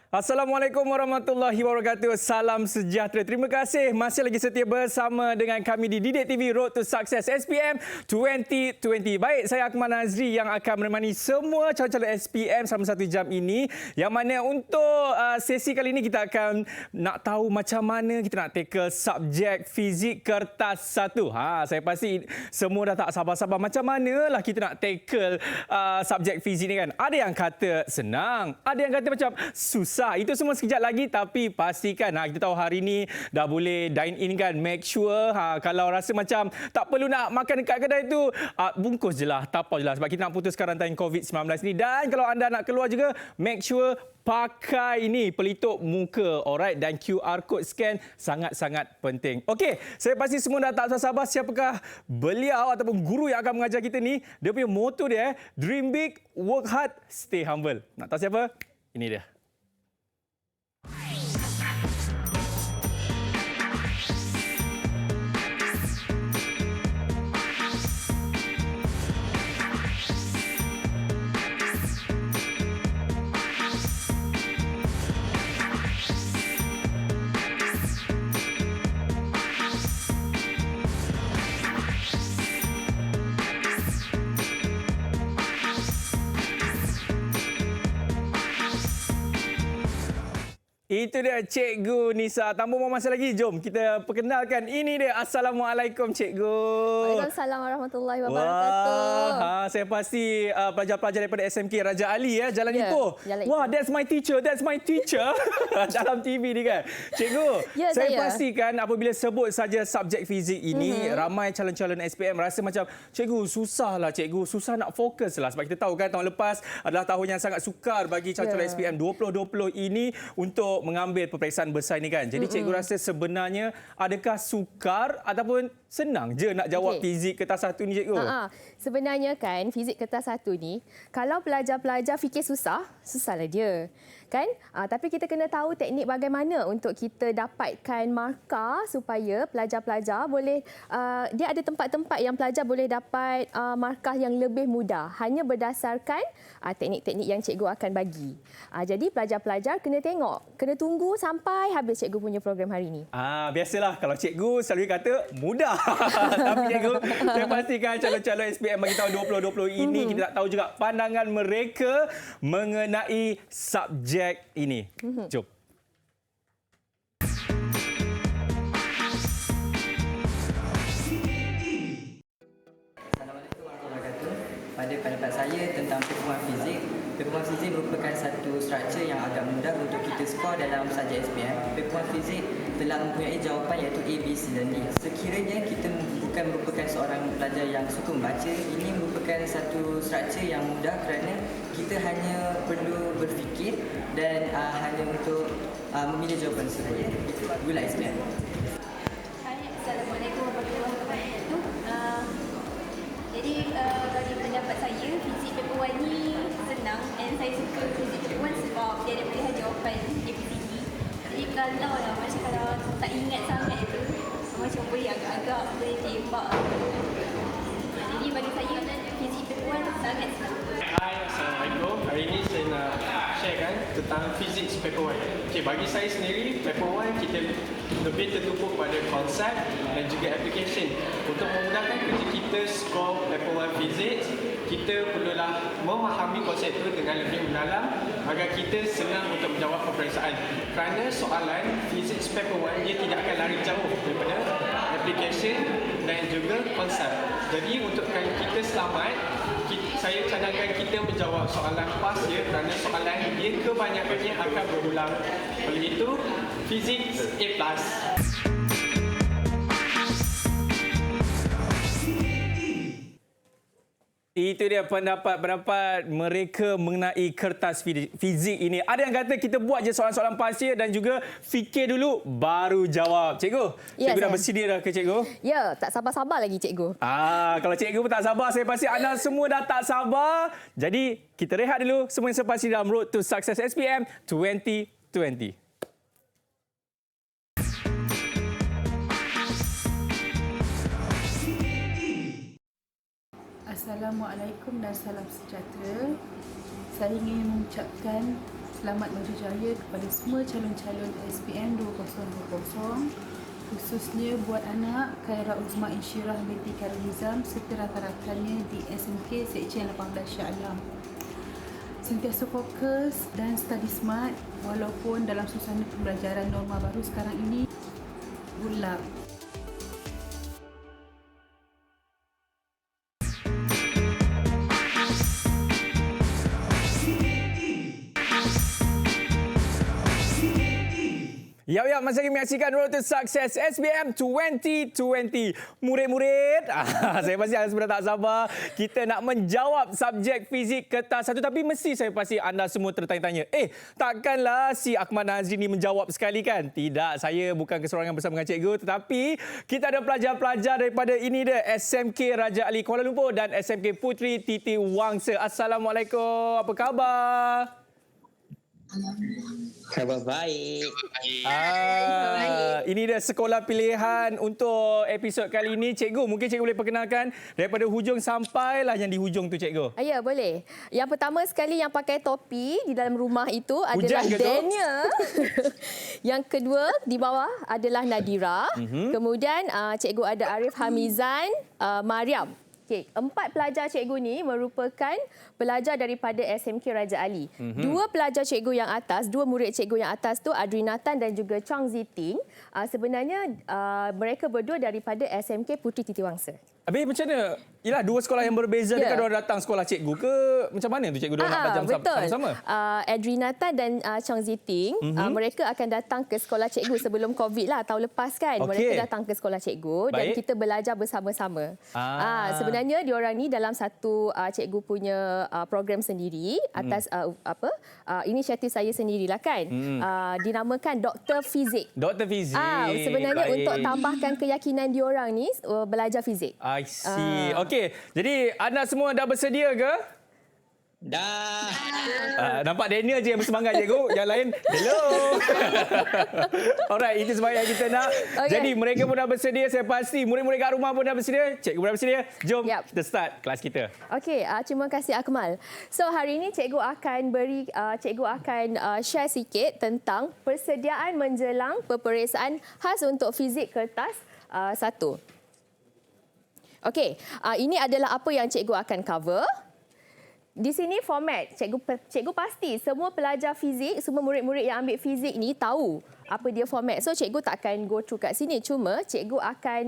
Assalamualaikum warahmatullahi wabarakatuh. Salam sejahtera. Terima kasih masih lagi setia bersama dengan kami di Didik TV Road to Success SPM 2020. Baik, saya Akmal Nazri yang akan menemani semua calon-calon SPM selama 1 jam ini. Yang mana untuk sesi kali ini kita akan nak tahu macam mana kita nak tackle subjek fizik kertas 1. Saya pasti semua dah tak sabar-sabar macam manalah kita nak tackle subjek fizik ni kan. Ada yang kata senang, ada yang kata macam susah. Itu semua sekejap lagi, tapi pastikan kita tahu hari ni dah boleh dine in kan. Make sure kalau rasa macam tak perlu nak makan dekat kedai tu, bungkus je lah, tapau je lah, sebab kita nak putuskan rantai COVID-19 ni. Dan kalau anda nak keluar juga, make sure pakai ni pelitup muka, alright, dan QR code scan sangat-sangat penting. Okey, saya pasti semua dah tak sabar siapakah beliau ataupun guru yang akan mengajar kita ni. Dia punya motto dia, dream big, work hard, stay humble. Nak tahu siapa? Ini dia. Itu dia Cikgu Nisa. Tanpa buang masa lagi, jom kita perkenalkan. Ini dia. Assalamualaikum Cikgu. Waalaikumsalam warahmatullahi wabarakatuh. Wah, saya pasti pelajar-pelajar daripada SMK Raja Ali Jalan Ipoh. Wah, Ipoh. that's my teacher. That's my teacher. Dalam TV ni kan. Cikgu, saya pastikan apabila sebut saja subjek fizik ini, ramai calon-calon SPM rasa macam, Cikgu, susahlah Cikgu. Susah nak fokus lah. Sebab kita tahu kan tahun lepas adalah tahun yang sangat sukar bagi calon-calon SPM 2020 ini untuk mengambil peperiksaan besar ini kan. Jadi cikgu rasa sebenarnya adakah sukar ataupun senang je nak jawab fizik kertas 1 ni cikgu? Sebenarnya kan fizik kertas 1 ni, kalau pelajar-pelajar fikir susah, susahlah dia. Kan? Tapi kita kena tahu teknik bagaimana untuk kita dapatkan markah supaya pelajar-pelajar boleh, dia ada tempat-tempat yang pelajar boleh dapat markah yang lebih mudah hanya berdasarkan teknik-teknik yang cikgu akan bagi. Jadi pelajar-pelajar kena tengok, kena tunggu sampai habis cikgu punya program hari ini. Biasalah kalau cikgu selalu kata mudah. Tapi cikgu, saya pastikan calon-calon SPM bagi tahun 2020 ini kita nak tahu juga pandangan mereka mengenai subjek ini. Jom. Assalamualaikum warahmatullahi wabarakatuh. Pada pendapat saya tentang perkembangan fizik merupakan satu struktur yang agak mudah untuk kita skor dalam subjek SPM. Perkembangan fizik telah mempunyai jawapan iaitu A, B, C dan D. Sekiranya kita bukan merupakan seorang pelajar yang suka membaca, ini merupakan satu struktur yang mudah kerana kita hanya perlu berfikir dan hanya untuk memilih jawapan sahaja. Itu gula SPM. Assalamualaikum warahmatullahi wabarakatuh. Jadi bagi pendapat saya, fizik paper 1 ni senang dan saya suka fizik paper 1 sebab dia ada pilihan jawapan ABCD. Jadi kalau tak ingat sangat tu, macam boleh agak-agak boleh tembak. Jadi bagi saya, fizik paper 1 sangat senang. Hai, Assalamualaikum. Hari ini saya nak sharekan tentang fizik paper 1. Okay, bagi saya sendiri, paper 1 kita lebih tertumpuk pada konsep dan juga application. Untuk memudahkan kerja kita skor paper 1 fizik, kita perlulah memahami konsep itu dengan lebih mendalam agar kita senang untuk menjawab peperiksaan. Kerana soalan fizik paper 1 dia tidak akan lari jauh daripada application dan juga konsep. Jadi untuk kita selamat, saya cadangkan kita menjawab soalan pas ya, kerana soalan dia kebanyakannya akan berulang. Oleh itu, fizik A+. Itu dia pendapat mereka mengenai kertas fizik ini. Ada yang kata kita buat je soalan-soalan pasir dan juga fikir dulu baru jawab. Cikgu, cikgu dah bersedia dah ke cikgu? Ya, tak sabar-sabar lagi cikgu. Kalau cikgu pun tak sabar, saya pasti anda semua dah tak sabar. Jadi kita rehat dulu. Semua yang sepasti dalam Road to Success SPM 2020. Assalamualaikum dan salam sejahtera. Saya ingin mengucapkan Selamat berjaya kepada semua calon-calon SPM 2020, khususnya buat anak Khaira Uzma Insyirah binti Khairul Nizam serta rakan-rakannya di SMK Sekjen 18 Shah Alam. Sentiasa fokus dan study smart walaupun dalam suasana pembelajaran norma baru sekarang ini. Good luck. Ya, masih lagi menyaksikan Road to Success SPM 2020. Murid-murid, saya pasti sebenarnya tak sabar kita nak menjawab subjek fizik kertas satu, tapi mesti saya pasti anda semua tertanya-tanya. Takkanlah si Ahmad Nazri ni menjawab sekali kan? Tidak, saya bukan keseorangan bersama dengan cikgu, tetapi kita ada pelajar-pelajar daripada ini dia, SMK Raja Ali Kuala Lumpur dan SMK Puteri Titi Wangsa. Assalamualaikum, apa khabar? Khabar baik. Ini dia sekolah pilihan untuk episod kali ini. Cikgu, mungkin cikgu boleh perkenalkan daripada hujung sampailah yang di hujung tu, cikgu. Ya, boleh. Yang pertama sekali yang pakai topi di dalam rumah itu adalah Daniel. Yang kedua di bawah adalah Nadira. Kemudian cikgu ada Arif Hamizan, Mariam. Okey, 4 pelajar cikgu ni merupakan pelajar daripada SMK Raja Ali. 2 pelajar cikgu yang atas, 2 murid cikgu yang atas tu Adri Nathan dan juga Chong Ziting. Sebenarnya mereka berdua daripada SMK Puteri Titi Wangsa. Habis macam mana? Yalah, 2 sekolah yang berbeza. Dekat diorang datang sekolah cikgu ke? Macam mana tu cikgu diorang nak belajar sama-sama? Adri Nathan dan Chong Ziting, mereka akan datang ke sekolah cikgu sebelum COVID lah, tahun lepas kan. Mereka datang ke sekolah cikgu dan kita belajar bersama-sama. Sebenarnya diorang ni dalam satu cikgu punya program sendiri atas inisiatif saya sendirilah kan. Dinamakan Doktor Fizik. Doktor Fizik. Sebenarnya untuk tambahkan keyakinan diorang ni belajar fizik. I see. Okey, jadi anda semua dah bersedia ke? Dah. Nampak Daniel je yang bersemangat, cikgu. Yang lain, hello. Alright, itu sebab yang kita nak. Okay. Jadi mereka pun dah bersedia. Saya pasti murid-murid kat rumah pun dah bersedia. Cikgu pun dah bersedia. Jom kita start kelas kita. Okey, terima kasih Akmal. So hari ini cikgu akan share sikit tentang persediaan menjelang peperiksaan khas untuk fizik kertas 1. Okey, ini adalah apa yang cikgu akan cover. Di sini format. Cikgu pasti semua pelajar fizik, semua murid-murid yang ambil fizik ni tahu apa dia format. So cikgu tak akan go through kat sini. Cuma cikgu akan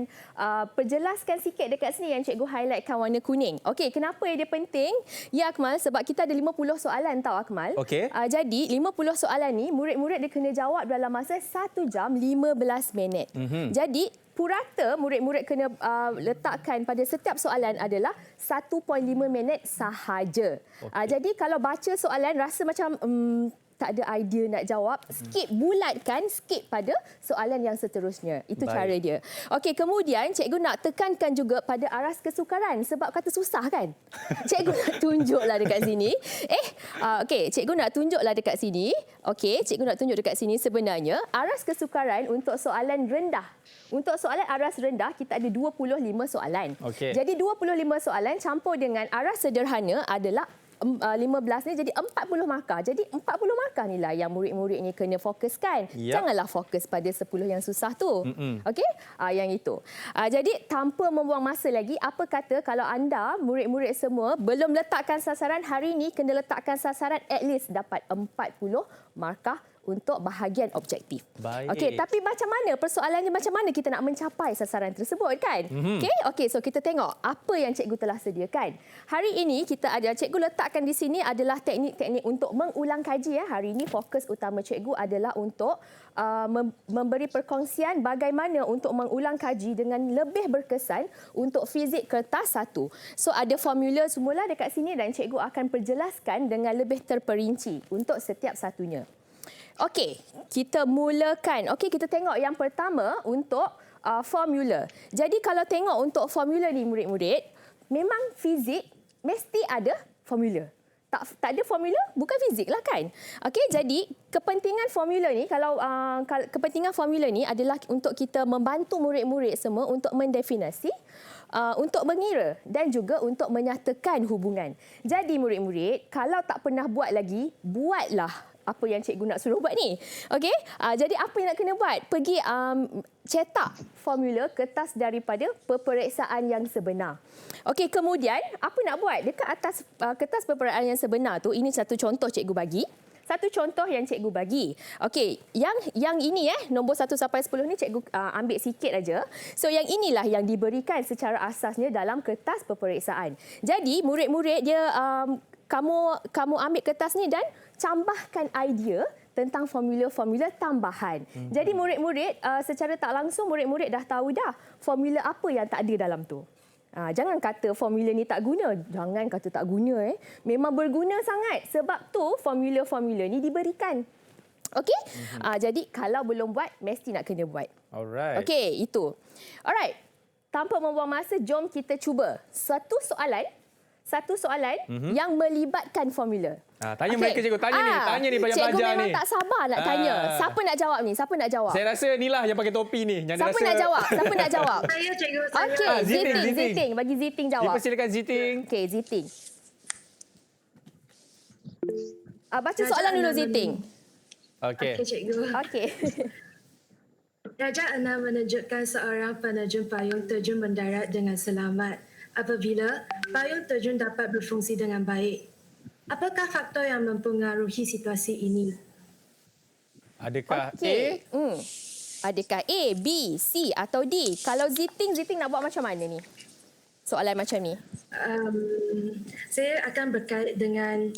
perjelaskan sikit dekat sini yang cikgu highlightkan warna kuning. Okey, kenapa dia penting? Ya Akmal, sebab kita ada 50 soalan tau Akmal. Okey. Jadi 50 soalan ni murid-murid dia kena jawab dalam masa 1 jam 15 minit. Jadi purata murid-murid kena letakkan pada setiap soalan adalah 1.5 minit sahaja. Jadi kalau baca soalan rasa macam tak ada idea nak jawab, bulatkan, skip pada soalan yang seterusnya. Itu cara dia. Okey, kemudian cikgu nak tekankan juga pada aras kesukaran sebab kata susah kan. Cikgu nak tunjuklah dekat sini. Okey, cikgu nak tunjuklah dekat sini. Okey, cikgu nak tunjuk dekat sini sebenarnya aras kesukaran untuk soalan rendah. Untuk soalan aras rendah kita ada 25 soalan. Okay. Jadi 25 soalan campur dengan aras sederhana adalah 15 ni jadi 40 markah. Jadi 40 markah ni lah yang murid-murid ni kena fokuskan. Janganlah fokus pada 10 yang susah tu. Okey? Yang itu. Jadi tanpa membuang masa lagi, apa kata kalau anda murid-murid semua belum letakkan sasaran hari ni, kena letakkan sasaran at least dapat 40 markah untuk bahagian objektif. Okey, tapi macam mana persoalannya, macam mana kita nak mencapai sasaran tersebut kan? Okey, so kita tengok apa yang cikgu telah sediakan. Hari ini kita ada, cikgu letakkan di sini adalah teknik-teknik untuk mengulang kaji. Hari ini fokus utama cikgu adalah untuk memberi perkongsian bagaimana untuk mengulang kaji dengan lebih berkesan untuk fizik kertas 1. So ada formula semula dekat sini dan cikgu akan perjelaskan dengan lebih terperinci untuk setiap satunya. Okey, kita mulakan. Okey, kita tengok yang pertama untuk formula. Jadi kalau tengok untuk formula ni murid-murid, memang fizik mesti ada formula. Tak ada formula, bukan fizik lah kan. Okey, jadi kepentingan formula ni, kepentingan formula ni adalah untuk kita membantu murid-murid semua untuk mendefinisi, untuk mengira dan juga untuk menyatakan hubungan. Jadi murid-murid, kalau tak pernah buat lagi, buatlah apa yang cikgu nak suruh buat ni. Okey, jadi apa yang nak kena buat? Pergi cetak formula kertas daripada peperiksaan yang sebenar. Okey, kemudian apa nak buat? Dekat atas kertas peperiksaan yang sebenar tu, ini satu contoh cikgu bagi. Satu contoh yang cikgu bagi. Okey, yang ini nombor 1 sampai 10 ni cikgu ambil sikit aja. So yang inilah yang diberikan secara asasnya dalam kertas peperiksaan. Jadi murid-murid dia kamu ambil kertas ni dan tambahkan idea tentang formula-formula tambahan. Jadi murid-murid secara tak langsung murid-murid dah tahu dah formula apa yang tak ada dalam tu. Jangan kata formula ni tak guna. Jangan kata tak guna. Memang berguna sangat. Sebab tu formula-formula ni diberikan. Okey? Jadi kalau belum buat, mesti nak kena buat. Alright. Okey, itu. Alright. Tanpa membuang masa, jom kita cuba. Satu soalan yang melibatkan formula. Tanya mereka cikgu, tanya ni pelajar-pelajar ni. Cikgu memang tak sabar nak tanya. Siapa nak jawab ni? Siapa nak jawab? Saya rasa inilah yang pakai topi ni. Yang Siapa nak jawab? Siapa nak jawab? Saya cikgu, saya. Okey, Ziting. Ziting. Bagi Ziting jawab. Dipersilakan Ziting. Okey, Ziting. Baca soalan dulu, Ziting. Okey. Okey, cikgu. Okey. Darjah 6 menunjukkan seorang penerjun payung terjun mendarat dengan selamat apabila payung terjun dapat berfungsi dengan baik. Apakah faktor yang mempengaruhi situasi ini? Adakah Okey. Adakah A, B, C atau D? Kalau Ziting nak buat macam mana ni? Soalan macam ni. Saya akan berkait dengan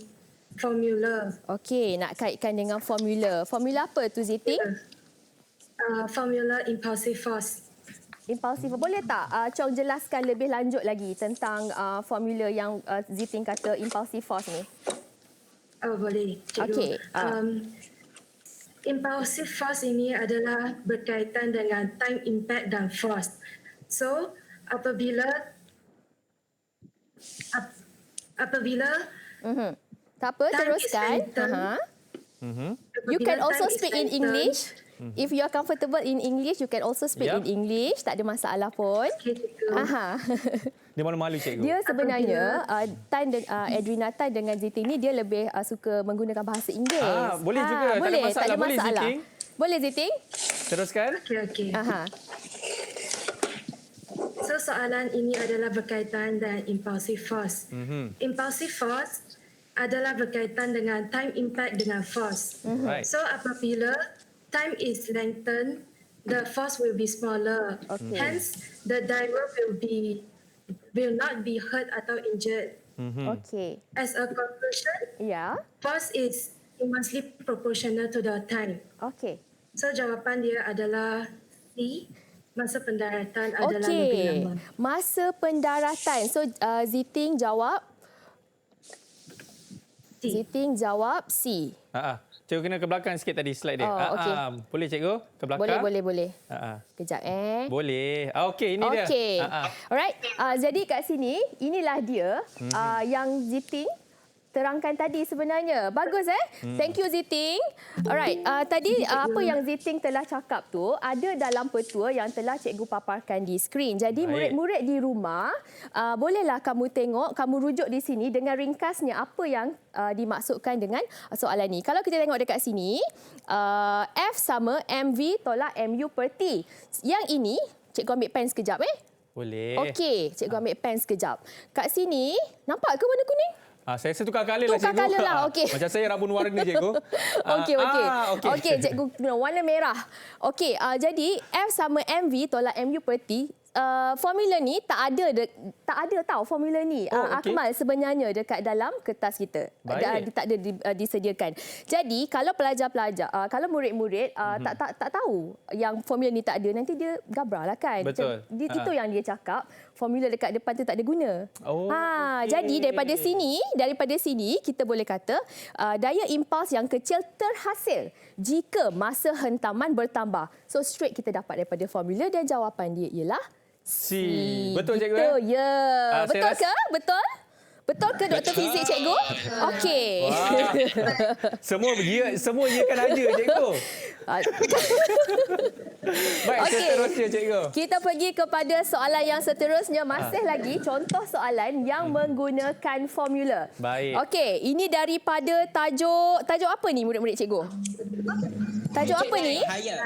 formula. Okey, nak kaitkan dengan formula. Formula apa tu, Ziting? Formula impulsive force. Impulsif. Boleh tak Chong jelaskan lebih lanjut lagi tentang formula yang Ziting kata impulsive force ni? Oh, boleh, cikgu. Okey. Impulsive force ini adalah berkaitan dengan time impact dan force. So, apabila Tak apa, time teruskan. is lengthened, You can apabila also time is speak in lengthened, English. If you are comfortable in English, you can also speak in English. Tak ada masalah pun. Okay, cikgu. Dia malu-malu cikgu. Dia sebenarnya Edwina Tan dengan Ziting ni dia lebih suka menggunakan bahasa Inggeris. Boleh juga. Tak ada Boleh, masalah. tak ada Boleh, masalah. Ziting. Boleh, Ziting? Teruskan. Okey. So soalan ini adalah berkaitan dengan impulsive force. Impulsive force adalah berkaitan dengan time impact dengan force. Right. So apabila time is lengthened, the force will be smaller. Okay. Hence, the diver will not be hurt atau injured. Okey. As a conclusion, Ya. force is inversely proportional to the time. Okey. So jawapan dia adalah C. Masa pendaratan adalah lebih Okey. lama. Masa pendaratan. So Ziting jawab C. Ziting jawab C. Cikgu kena ke belakang sikit tadi slide dia. Oh, okey. Boleh cikgu? Ke belakang? Boleh. Kejap Boleh. Okey, ini dia. Okey. Alright. Jadi kat sini, inilah dia yang Ziting terangkan tadi sebenarnya. Bagus Thank you Ziting. Alright. Tadi apa yang Ziting telah cakap tu ada dalam petua yang telah cikgu paparkan di skrin. Jadi murid-murid di rumah bolehlah kamu tengok, kamu rujuk di sini dengan ringkasnya apa yang dimaksudkan dengan soalan ni. Kalau kita tengok dekat sini, F sama MV tolak MU per T. Yang ini, cikgu ambil pen sekejap Boleh. Okey, cikgu ambil pen sekejap. Kat sini, nampak ke warna kuning? Saya rasa tukar colour lah cikgu. Tukar colour lah, okey. Macam saya rabun warna cikgu. Okey. Okey, cikgu guna warna merah. Okey, jadi F sama MV tolak MU per T. Formula ni tak ada tahu formula ni. Akmal sebenarnya dekat dalam kertas kita. Tak ada disediakan. Jadi kalau pelajar-pelajar, kalau murid-murid tak tahu yang formula ni tak ada, nanti dia gabrah lah kan. Betul. Itu yang dia cakap, formula dekat depan tu tak ada guna. Jadi daripada sini kita boleh kata daya impuls yang kecil terhasil jika masa hentaman bertambah. So straight kita dapat daripada formula dan jawapan dia ialah C. Betul cikgu? Betul, ya. Betul ke? Betul? Betul ke Dr. Fizik cikgu? Okey. Semua ya kan aja cikgu. Baik, Okey. seterusnya cikgu. Kita pergi kepada soalan yang seterusnya. Masih lagi contoh soalan yang menggunakan formula. Baik. Okey, ini daripada tajuk apa ni murid-murid cikgu? Tajuk apa ni? Haya.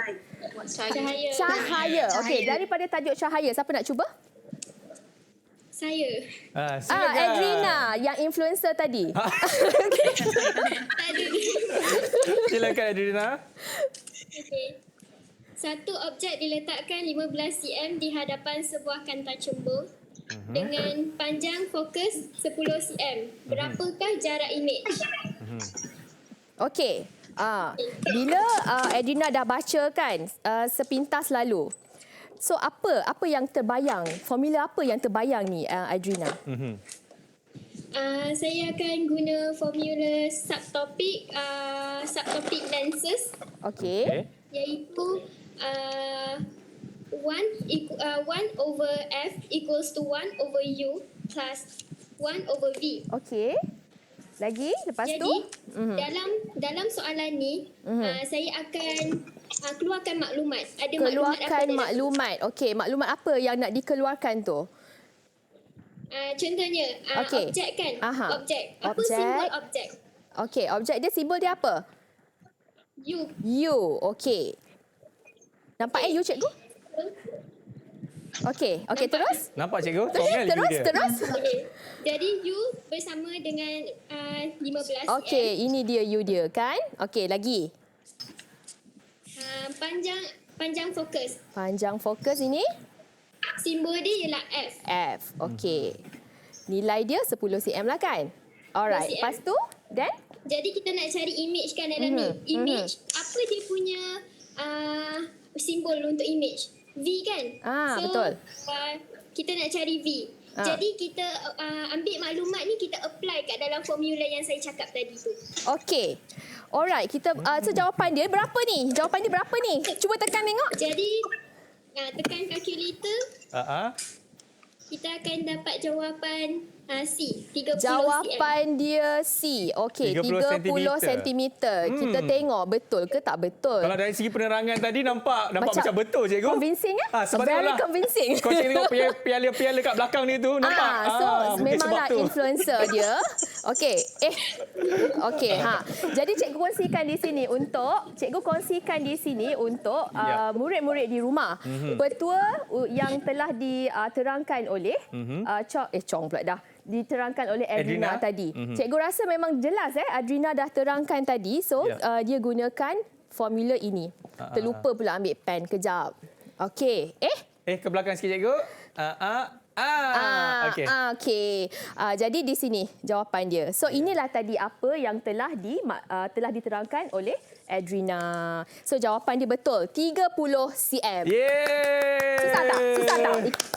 Cahaya. Cahaya. Okey, daripada tajuk cahaya, siapa nak cuba? Saya. Silakan. Edrina yang influencer tadi. Tadi. Silakan Adrina. Okey. Satu objek diletakkan 15 cm di hadapan sebuah kanta cembung dengan panjang fokus 10 cm. Berapakah jarak imej? Okey. Bila Edrina dah baca kan sepintas lalu. So apa yang terbayang? Formula apa yang terbayang ni Edrina? Saya akan guna formula subtopik lenses Okey. iaitu 1 over F equals to 1 over U plus 1 over V. Okey. Lagi lepas Jadi, tu? dalam soalan ni, saya akan keluarkan maklumat. Ada Keluarkan maklumat. maklumat. Okey, maklumat apa yang nak dikeluarkan tu? Contohnya, Okey. objek kan? Aha. Objek. Apa Objek. simbol objek? Okey, objek dia simbol dia apa? U. U. Okey. Nampak U cikgu? Okey, terus? Nampak cikgu? Comel Terus, dia. terus. Okey. Jadi U bersama dengan 15 Okey, ini dia U dia kan? Okey, lagi. Panjang fokus. Panjang fokus ini Simbol dia ialah F. F. Okey. Nilai dia 10 cm lah kan? Alright. 10 cm. Lepas tu, then? Jadi kita nak cari image kan dalam ni. Image, apa dia punya simbol untuk image? V kan? Betul. Kita nak cari V. Jadi kita ambil maklumat ni, kita apply kat dalam formula yang saya cakap tadi tu. Okey. Alright, kita so jawapan dia berapa ni? Jawapan dia berapa ni? Cuba tekan tengok. Jadi tekan kalkulator, kita akan dapat jawapan C, 30 cm. Jawapan dia C. Okey, 30 30 cm. Kita tengok betul ke tak betul. Kalau dari segi penerangan tadi nampak macam betul cikgu. Convincing kan? Sebab Very itulah. convincing. Kau tengok piala-piala kat belakang ni tu nampak. So mungkin memanglah sebab tu. influencer dia. Okey. Okey, Jadi cikgu kongsikan di sini untuk murid-murid di rumah. Petua yang telah diterangkan oleh Chong pula dah. Diterangkan oleh Adrina tadi. Cikgu rasa memang jelas Adrina dah terangkan tadi. So dia gunakan formula ini. Terlupa pula ambil pen kejap. Okey. Ke belakang sikit cikgu. Okey. Okey. Jadi di sini jawapan dia. So inilah tadi apa yang telah diterangkan oleh Adrina. So jawapan dia betul. 30 cm. Yeay!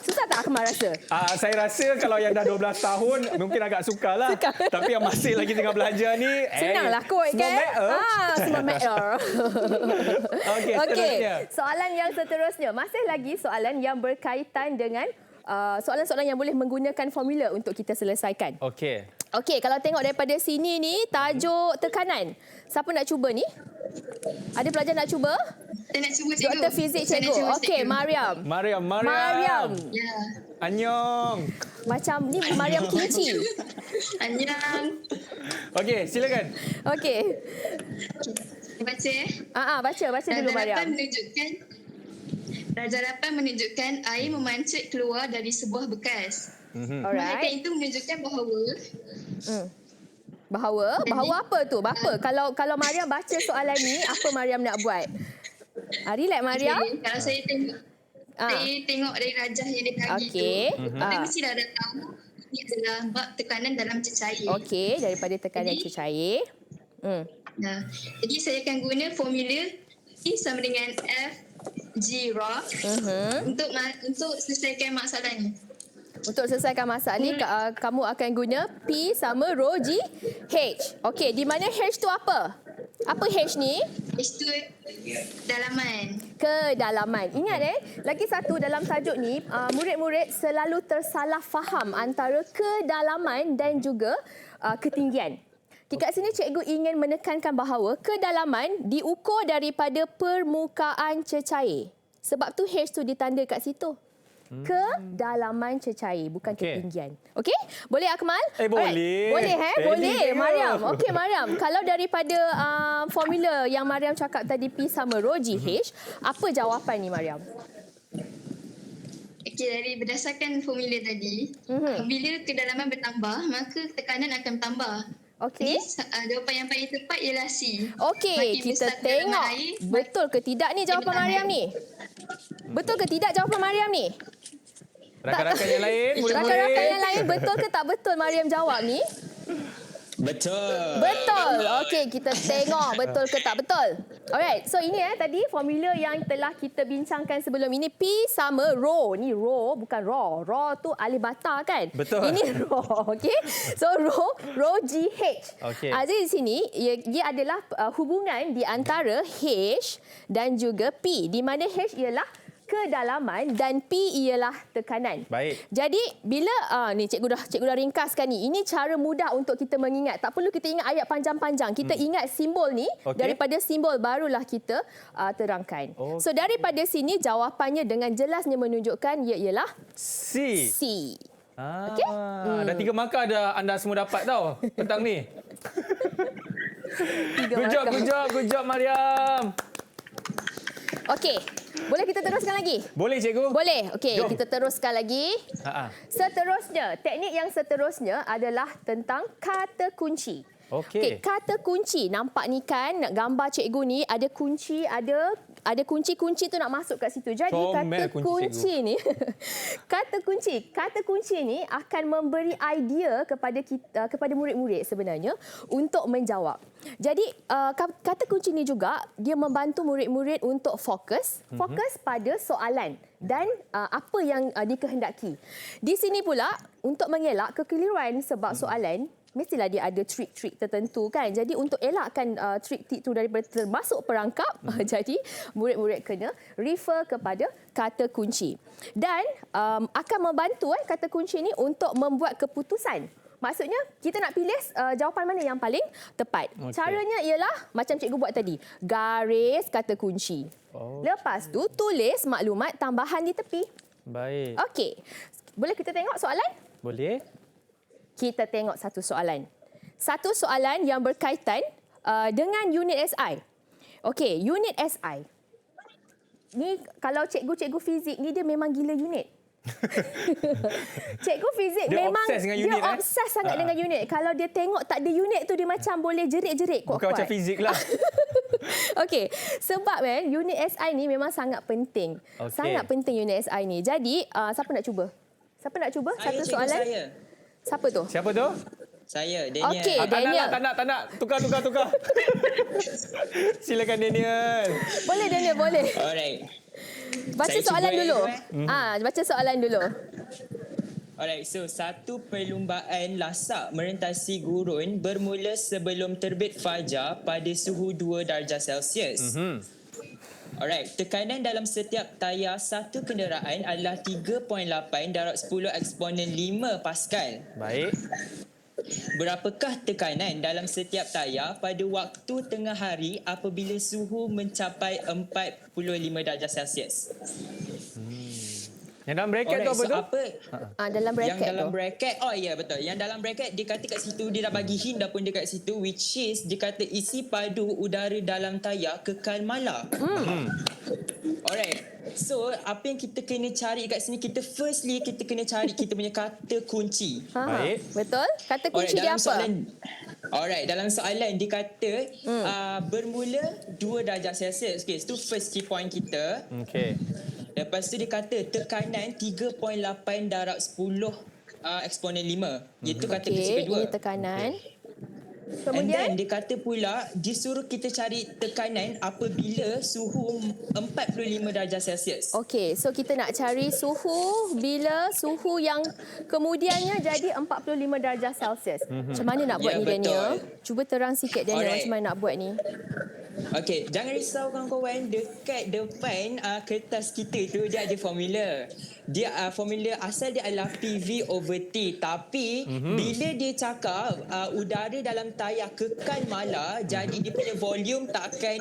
Susah tak Akmal rasa? Saya rasa kalau yang dah 12 tahun mungkin agak sukar lah. Tapi yang masih lagi tengah belajar ni Senanglah kot kan? Semua matter. Okey, Okey. seterusnya. Soalan yang seterusnya. Masih lagi soalan yang berkaitan dengan soalan-soalan yang boleh menggunakan formula untuk kita selesaikan. Okey. Okey, kalau tengok daripada sini ni, tajuk tekanan. Siapa nak cuba ni? Ada pelajar nak cuba? Saya nak cuba cikgu. Doktor Fizik cikgu. Okey, Mariam. Mariam. Ya. Annyeong. Macam ni Mariam Kinci. Annyeong. Okey, silakan. Okey. Baca Baca dulu Mariam. Rajarapan menunjukkan air memancut keluar dari sebuah bekas. Alright. Maka itu menunjukkan Bahawa apa tu? Kalau Mariam baca soalan ni, apa Mariam nak buat? Relax Mariam. Kalau saya tengok dari rajah yang dia bagi tu, kita mesti dah tahu ini adalah bab tekanan dalam cecair. Okey, daripada tekanan cecair. Jadi saya akan guna formula P sama dengan F G rho untuk selesaikan masalah ni. Untuk selesaikan masalah ni, kamu akan guna P sama rho G H. Okey, di mana H tu apa? Apa H ni? H tu dalaman. Kedalaman. Ingat lagi satu dalam tajuk ni, murid-murid selalu tersalah faham antara kedalaman dan juga ketinggian. Kat sini cikgu ingin menekankan bahawa kedalaman diukur daripada permukaan cecair. Sebab tu H tu ditanda kat situ. Kedalaman cecair, bukan Okey. ketinggian. Okey? Boleh Akmal? Boleh. Boleh boleh. Tengok. Mariam. Okey Mariam, kalau daripada formula yang Mariam cakap tadi P sama rho GH, apa jawapan ni Mariam? Okey, dari berdasarkan formula tadi, bila kedalaman bertambah, maka tekanan akan bertambah. Okey. Jadi, jawapan yang paling tepat ialah C. Okey, Makin kita besar kedalaman tengok air, betul ke tidak ni jawapan bertahan. Mariam ni? Betul ke tidak jawapan Mariam ni? Rakan-rakan yang lain, Rakan-rakan yang lain betul ke tak betul Mariam jawab ni? Betul. Betul. Okey, kita tengok betul ke tak betul. Alright, so ini tadi formula yang telah kita bincangkan sebelum ini. P sama rho. Ni rho bukan raw. Raw tu alif bata kan? Betul. Ini rho, okey. So rho GH. Okey. Jadi di sini ia adalah hubungan di antara H dan juga P, di mana H ialah kedalaman dan P ialah tekanan. Baik. Jadi bila ni cikgu dah ringkaskan ni. Ini cara mudah untuk kita mengingat. Tak perlu kita ingat ayat panjang-panjang. Kita ingat simbol ni. Okey. Daripada simbol barulah kita terangkan. Okey. So daripada sini jawapannya dengan jelasnya menunjukkan ia ialah C. C. Okey. Dah 3 markah dah anda semua dapat tau petang ni. Good job Mariam. Okey. Boleh kita teruskan lagi? Boleh cikgu? Boleh. Okey, Jom. kita teruskan lagi. Seterusnya, teknik yang seterusnya adalah tentang kata kunci. Okey. Kata kunci. Nampak ni kan gambar cikgu ni ada kunci, ada kunci-kunci tu nak masuk kat situ. Jadi Comel kata kunci kunci ni kata kunci ni akan memberi idea kepada kita, kepada murid-murid sebenarnya untuk menjawab. Jadi kata kunci ni juga dia membantu murid-murid untuk fokus pada soalan dan apa yang dikehendaki. Di sini pula untuk mengelak kekeliruan sebab soalan mestilah dia ada trik-trik tertentu kan. Jadi untuk elakkan trik-trik itu daripada termasuk perangkap, jadi murid-murid kena refer kepada kata kunci. Dan akan membantu kata kunci ini untuk membuat keputusan. Maksudnya kita nak pilih jawapan mana yang paling tepat. Okey. Caranya ialah macam cikgu buat tadi, garis kata kunci. Lepas tu tulis maklumat tambahan di tepi. Baik. Okey. Boleh kita tengok soalan? Boleh. Kita tengok satu soalan. Satu soalan yang berkaitan dengan unit SI. Okey, unit SI. Ni kalau cikgu-cikgu fizik ni dia memang gila unit. Cikgu fizik Dia memang obses dengan unit, dia obses sangat dengan unit. Kalau dia tengok tak ada unit tu dia macam boleh jerit-jerit kuat-kuat. Bukan macam fizik lah. Okey, sebab unit SI ni memang sangat penting. Okey. Sangat penting unit SI ni. Jadi, siapa nak cuba? Siapa nak cuba satu Cikgu, soalan? Saya. Siapa tu? Siapa tu? Saya, Daniel. Okey, Tak nak Daniel. lah, tak nak. Tukar. Silakan Daniel. Boleh Daniel, boleh. Alright. Baca Saya soalan cuba, dulu. eh. Baca soalan dulu. Alright, so satu perlumbaan lasak merentasi gurun bermula sebelum terbit fajar pada suhu 2 darjah Celsius. Alright, tekanan dalam setiap tayar satu kenderaan adalah 3.8 darab 10 eksponen 5 Pascal. Baik. Berapakah tekanan dalam setiap tayar pada waktu tengah hari apabila suhu mencapai 45 darjah Celsius? Yang dalam bracket tu apa tu? Dalam bracket Yang dalam tu. bracket, oh ya betul. Yang dalam bracket dia kata kat situ, dia dah bagi hint dah pun dekat situ, which is dia kata isi padu udara dalam tayar kekal malar. Alright. So apa yang kita kena cari kat sini, kita kena cari kita punya kata kunci. Baik. Betul? Kata kunci dia apa? Alright, dalam soalan dia kata bermula 2 darjah Celsius. Okay, itu first key point kita. Okey. Lepas tu dia kata tekanan 3.8 darab 10 eksponen 5. Iaitu kata kunci kedua. Ini tekanan. And Kemudian then dia kata pula disuruh kita cari tekanan apabila suhu 45 darjah Celsius. okey, so kita nak cari suhu bila suhu yang kemudiannya jadi 45 darjah Celsius. Macam mana nak buat Ya, ni Daniel? betul. Cuba terang sikit Daniel Alright. macam mana nak buat ni. Okey, jangan risau kawan-kawan. Dekat depan kertas kita tu dia ada formula. Dia formula asal dia adalah PV over T. Tapi bila dia cakap udara dalam tayar kekal mala, jadi dia punya volume tak akan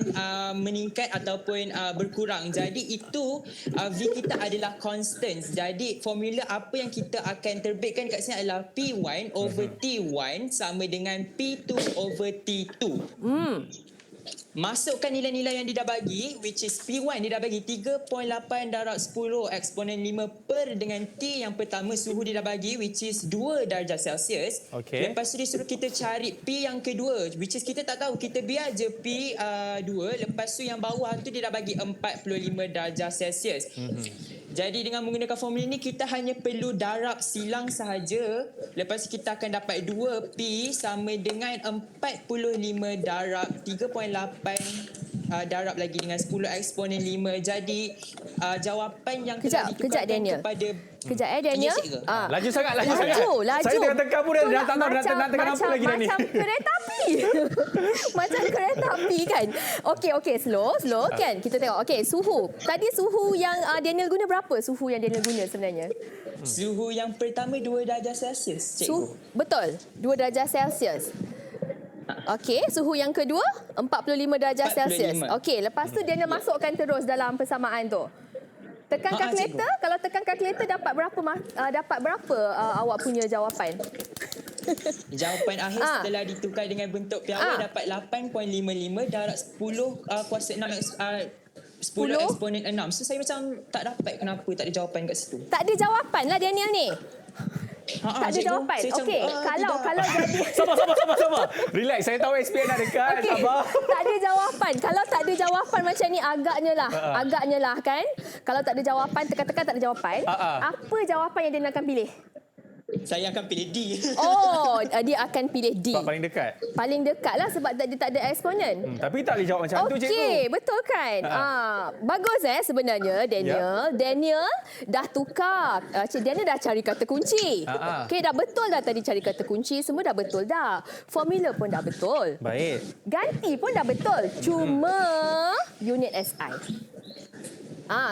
meningkat ataupun berkurang. Jadi itu V kita adalah constant. Jadi formula apa yang kita akan terbitkan kat sini adalah P1 over T1 sama dengan P2 over T2. Masukkan nilai-nilai yang dia dah bagi, which is P1 dia dah bagi 3.8 darab 10 eksponen 5 per dengan T yang pertama suhu dia dah bagi, which is 2 darjah Celsius. Okey. Lepas tu dia suruh kita cari P yang kedua, which is kita tak tahu, kita biar je P 2. Lepas tu yang bawah tu dia dah bagi 45 darjah Celsius. Jadi dengan menggunakan formula ni kita hanya perlu darab silang sahaja. Lepas tu kita akan dapat 2P sama dengan 45 darab 3.8 darab lagi dengan 10 eksponen 5. Jadi jawapan yang Kejap, telah ditukarkan Daniel. kepada Kejap Daniel. cikgu. Laju sangat. Laju. Saya tengah tekan pun dah tak tahu nak tekan apa lagi dah ni. Macam kereta api. Macam kereta api kan. Okey, slow kan. Kita tengok. Okey, suhu. Tadi suhu yang Daniel guna berapa? Suhu yang Daniel guna sebenarnya? Suhu yang pertama 2 darjah Celsius, cikgu. Betul. 2 darjah Celsius. Okey, suhu yang kedua 45 darjah 45. Celsius. Okey, lepas tu Daniel masukkan terus dalam persamaan tu. Tekan kalkulator, kalau tekan kalkulator dapat berapa awak punya jawapan? Jawapan akhir setelah ditukar dengan bentuk piawai dapat 8.55 darab 10 kuasa 6 10 eksponen 6. So saya macam tak dapat kenapa tak ada jawapan kat situ. Tak ada jawapan lah Daniel ni. Tak ada cikgu. jawapan. Saya macam, Okey, kalau jadi Sabar. Relax. Saya tahu SPM dah dekat. Okey, Sabar. tak ada jawapan. Kalau tak ada jawapan macam ni agaknya lah kan. Kalau tak ada jawapan, tekan-tekan tak ada jawapan. Apa jawapan yang dia akan pilih? Saya akan pilih D. Oh, dia akan pilih D. Sebab paling dekat. Paling dekat lah sebab dia tak ada eksponen. Tapi tak boleh jawab macam tu, cikgu. Okey, betul kan? Bagus sebenarnya Daniel. Daniel dah tukar. Daniel dah cari kata kunci. Okey, dah betul dah tadi cari kata kunci. Semua dah betul dah. Formula pun dah betul. Baik. Ganti pun dah betul. Cuma unit SI.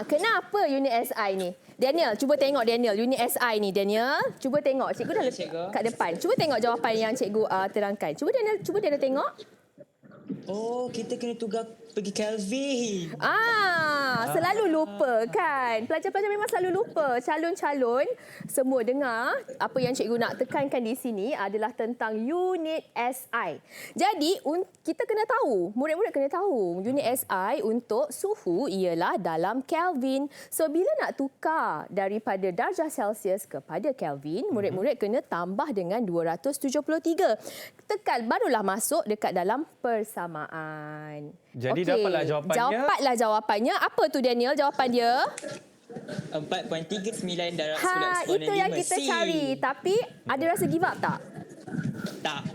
Kenapa unit SI ni? Daniel, cuba tengok Daniel. Unit SI ni Daniel. Cuba tengok. Cikgu dah letak kat depan. Cuba tengok jawapan yang cikgu terangkan. Cuba Daniel tengok. Oh, kita kena tukar pergi Kelvin. Selalu lupa kan. Pelajar-pelajar memang selalu lupa. Calon-calon semua dengar apa yang cikgu nak tekankan di sini adalah tentang unit SI. Jadi kita kena tahu, murid-murid kena tahu unit SI untuk suhu ialah dalam Kelvin. So bila nak tukar daripada darjah Celsius kepada Kelvin, murid-murid kena tambah dengan 273. Tekan barulah masuk dekat dalam persamaan. Jadi dapatlah jawapannya. Dapatlah jawapannya. Apa tu Daniel jawapan dia? 4.39 darab 10 eksponen 5. Itu yang kita cari. Tapi ada rasa give up tak?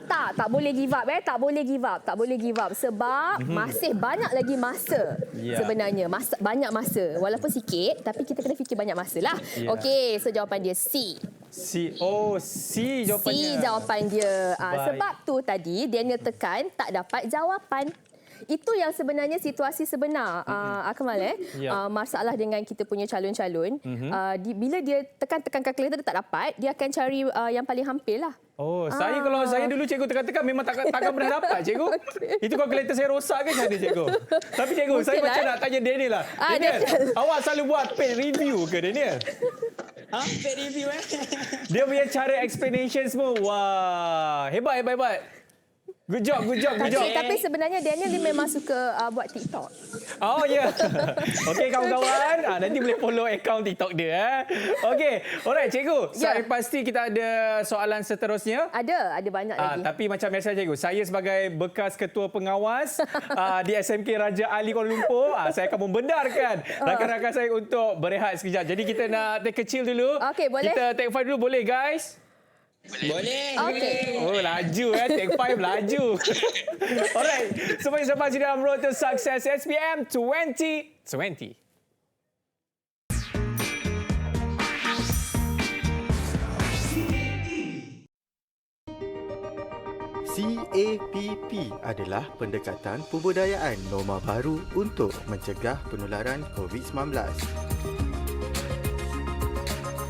Tak boleh give up. Tak boleh give up. Sebab masih banyak lagi masa sebenarnya. Banyak masa. Walaupun sikit, tapi kita kena fikir banyak masa lah. Okey, so jawapan dia C. C jawapannya. C jawapan dia. Sebab tu tadi Daniel tekan tak dapat jawapan. Itu yang sebenarnya situasi sebenar, Akmal. Masalah dengan kita punya calon-calon. Bila dia tekan-tekan kalkulator dia tak dapat, dia akan cari yang paling hampir lah. Kalau saya dulu cikgu tekan-tekan memang takkan pernah dapat, cikgu. Itu kalkulator saya rosak ke macam mana, cikgu? Tapi cikgu, saya macam nak tanya Daniel lah. Daniel, awak selalu buat paid review ke, Daniel? Paid review Dia punya cara explanation semua, wah, hebat. Good job. Tapi sebenarnya Daniel dia memang suka buat TikTok. Oh ya. Okey kawan-kawan, nanti boleh follow akaun TikTok dia. Okey. Alright cikgu, saya pasti kita ada soalan seterusnya. Ada banyak lagi. Tapi macam biasa cikgu, saya sebagai bekas ketua pengawas di SMK Raja Ali Kuala Lumpur, saya akan membenarkan rakan-rakan saya untuk berehat sekejap. Jadi kita nak take kecil dulu. Okey, boleh. Kita take 5 dulu, boleh guys? Boleh. Okey. Oh, laju take 5 laju. Alright, semuanya sampai di dalam Road to Success SPM 2020. CAPP adalah pendekatan pembudayaan norma baru untuk mencegah penularan COVID-19.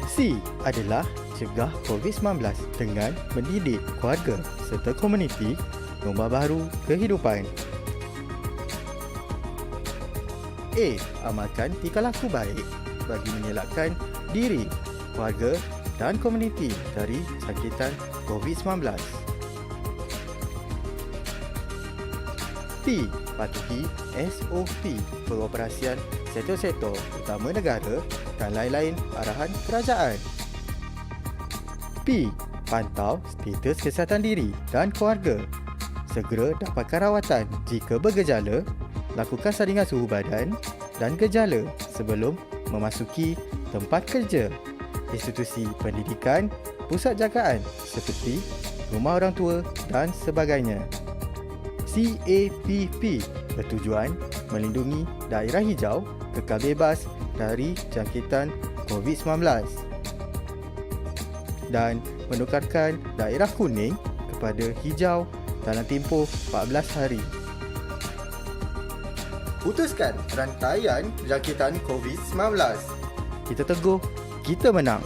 C adalah cegah COVID-19 dengan mendidik keluarga serta komuniti norma baru kehidupan. A. Amalkan tingkah laku baik bagi mengelakkan diri, keluarga dan komuniti dari jangkitan COVID-19. P. Patuhi SOP pengoperasian sektor-sektor utama negara dan lain-lain arahan kerajaan. P. Pantau status kesihatan diri dan keluarga. Segera dapatkan rawatan jika bergejala, lakukan saringan suhu badan dan gejala sebelum memasuki tempat kerja, institusi pendidikan, pusat jagaan seperti rumah orang tua dan sebagainya. CAPP bertujuan melindungi daerah hijau kekal bebas dari jangkitan COVID-19 dan menukarkan daerah kuning kepada hijau dalam tempoh 14 hari. Putuskan rantaian jangkitan COVID-19. Kita teguh, kita menang.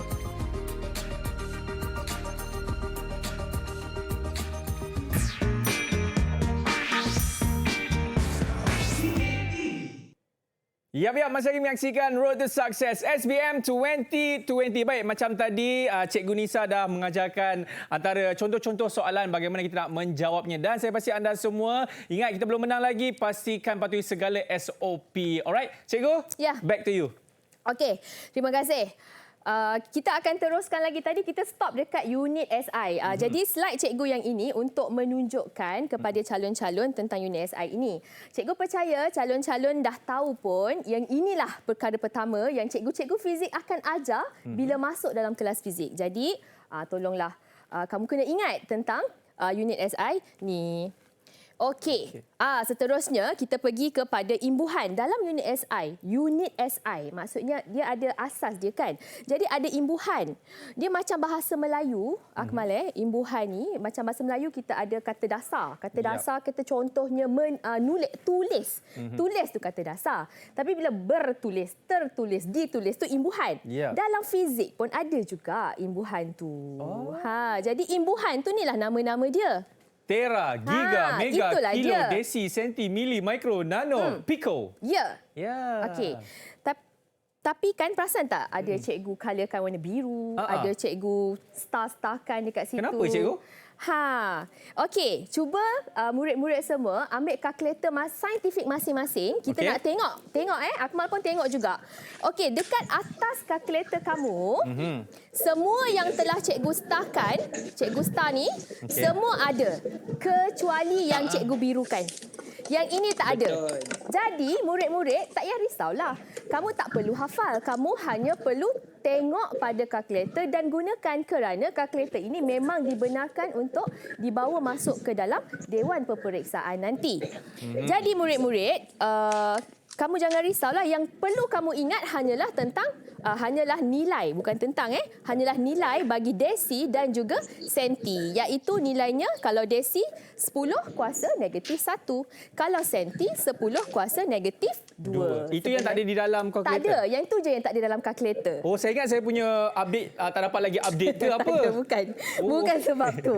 Ya, masih lagi menyaksikan Road to Success SBM 2020. Baik, macam tadi Cikgu Nisa dah mengajarkan antara contoh-contoh soalan bagaimana kita nak menjawabnya. Dan saya pasti anda semua ingat kita belum menang lagi, pastikan patuhi segala SOP. Alright, Cikgu? Ya. Back to you. Okey, terima kasih. Kita akan teruskan lagi. Tadi kita stop dekat unit SI. Jadi slide cikgu yang ini untuk menunjukkan kepada calon-calon tentang unit SI ini. Cikgu percaya calon-calon dah tahu pun yang inilah perkara pertama yang cikgu-cikgu fizik akan ajar bila masuk dalam kelas fizik. Jadi tolonglah kamu kena ingat tentang unit SI ni. Okey. Seterusnya kita pergi kepada imbuhan dalam unit SI. Unit SI maksudnya dia ada asas dia kan. Jadi ada imbuhan. Dia macam bahasa Melayu, Akmal imbuhan ni macam bahasa Melayu kita ada kata dasar. Kata dasar kita contohnya tulis. Tulis tu kata dasar. Tapi bila bertulis, tertulis, ditulis tu imbuhan. Dalam fizik pun ada juga imbuhan tu. Jadi imbuhan tu nilah nama-nama dia. Tera, giga, mega, kilo, dia. desi, senti, mili, mikro, nano, pico. Ya. Ya. Okey. Tapi kan perasan tak ada cikgu colourkan warna biru, ada cikgu star-starkan dekat situ. Kenapa cikgu? Okey, cuba murid-murid semua ambil kalkulator saintifik masing-masing. Kita nak tengok Akmal pun tengok juga. Okey, dekat atas kalkulator kamu, semua yang telah cikgu starkan, cikgu star ni, semua ada kecuali yang cikgu birukan. Yang ini tak ada. Jadi murid-murid tak payah risaulah. Kamu tak perlu hafal. Kamu hanya perlu tengok pada kalkulator dan gunakan kerana kalkulator ini memang dibenarkan untuk dibawa masuk ke dalam Dewan Peperiksaan nanti. Jadi murid-murid, kamu jangan risaulah. Yang perlu kamu ingat hanyalah tentang hanyalah nilai, bukan tentang hanyalah nilai bagi desi dan juga senti, iaitu nilainya kalau desi 10 kuasa negatif 1, kalau senti 10 kuasa negatif 2. Itu yang tak ada di dalam kalkulator? Tak ada, yang tu je yang tak ada dalam kalkulator. Oh, saya ingat saya punya update tak dapat lagi update ke apa? Tak ada, bukan. Bukan sebab tu.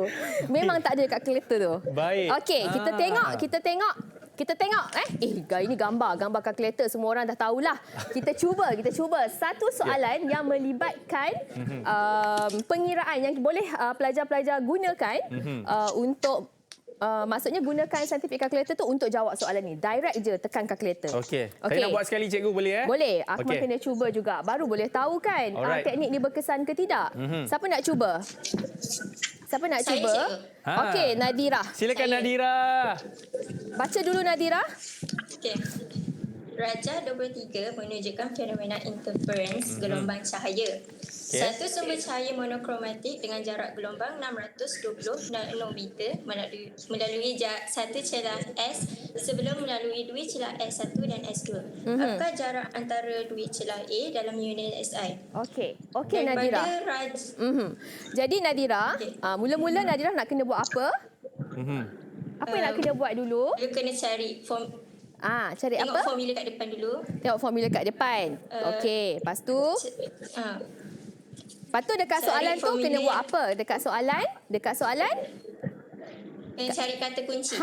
Memang tak ada dekat kalkulator tu. Baik. Okey, kita tengok. Ini gambar kalkulator, semua orang dah tahulah. Kita cuba satu soalan yang melibatkan pengiraan yang boleh pelajar-pelajar gunakan untuk maksudnya gunakan scientific calculator tu untuk jawab soalan ni. Direct je tekan calculator. Okey. Saya nak buat sekali cikgu boleh Boleh. Akmal kena cuba juga. Baru boleh tahu kan teknik ni berkesan ke tidak. Siapa nak cuba? Siapa nak cuba? Okey, Nadira. Silakan Nadira. Baca dulu Nadira. Okey. Rajah 23 menunjukkan fenomena interference gelombang cahaya. Satu sumber cahaya monokromatik dengan jarak gelombang 620 nanometer melalui satu celah S sebelum melalui dua celah S1 dan S2. Apakah jarak antara dua celah A dalam unit SI? Okey, Nadira. Jadi Nadira, mula-mula Nadira nak kena buat apa? Apa yang nak kena buat dulu? Dia kena cari Cari tengok apa? formula kat depan dulu. Tengok formula kat depan. Okey, lepas tu dekat Cari soalan tu formula. kena buat apa? Dekat soalan? Kena cari kata kunci.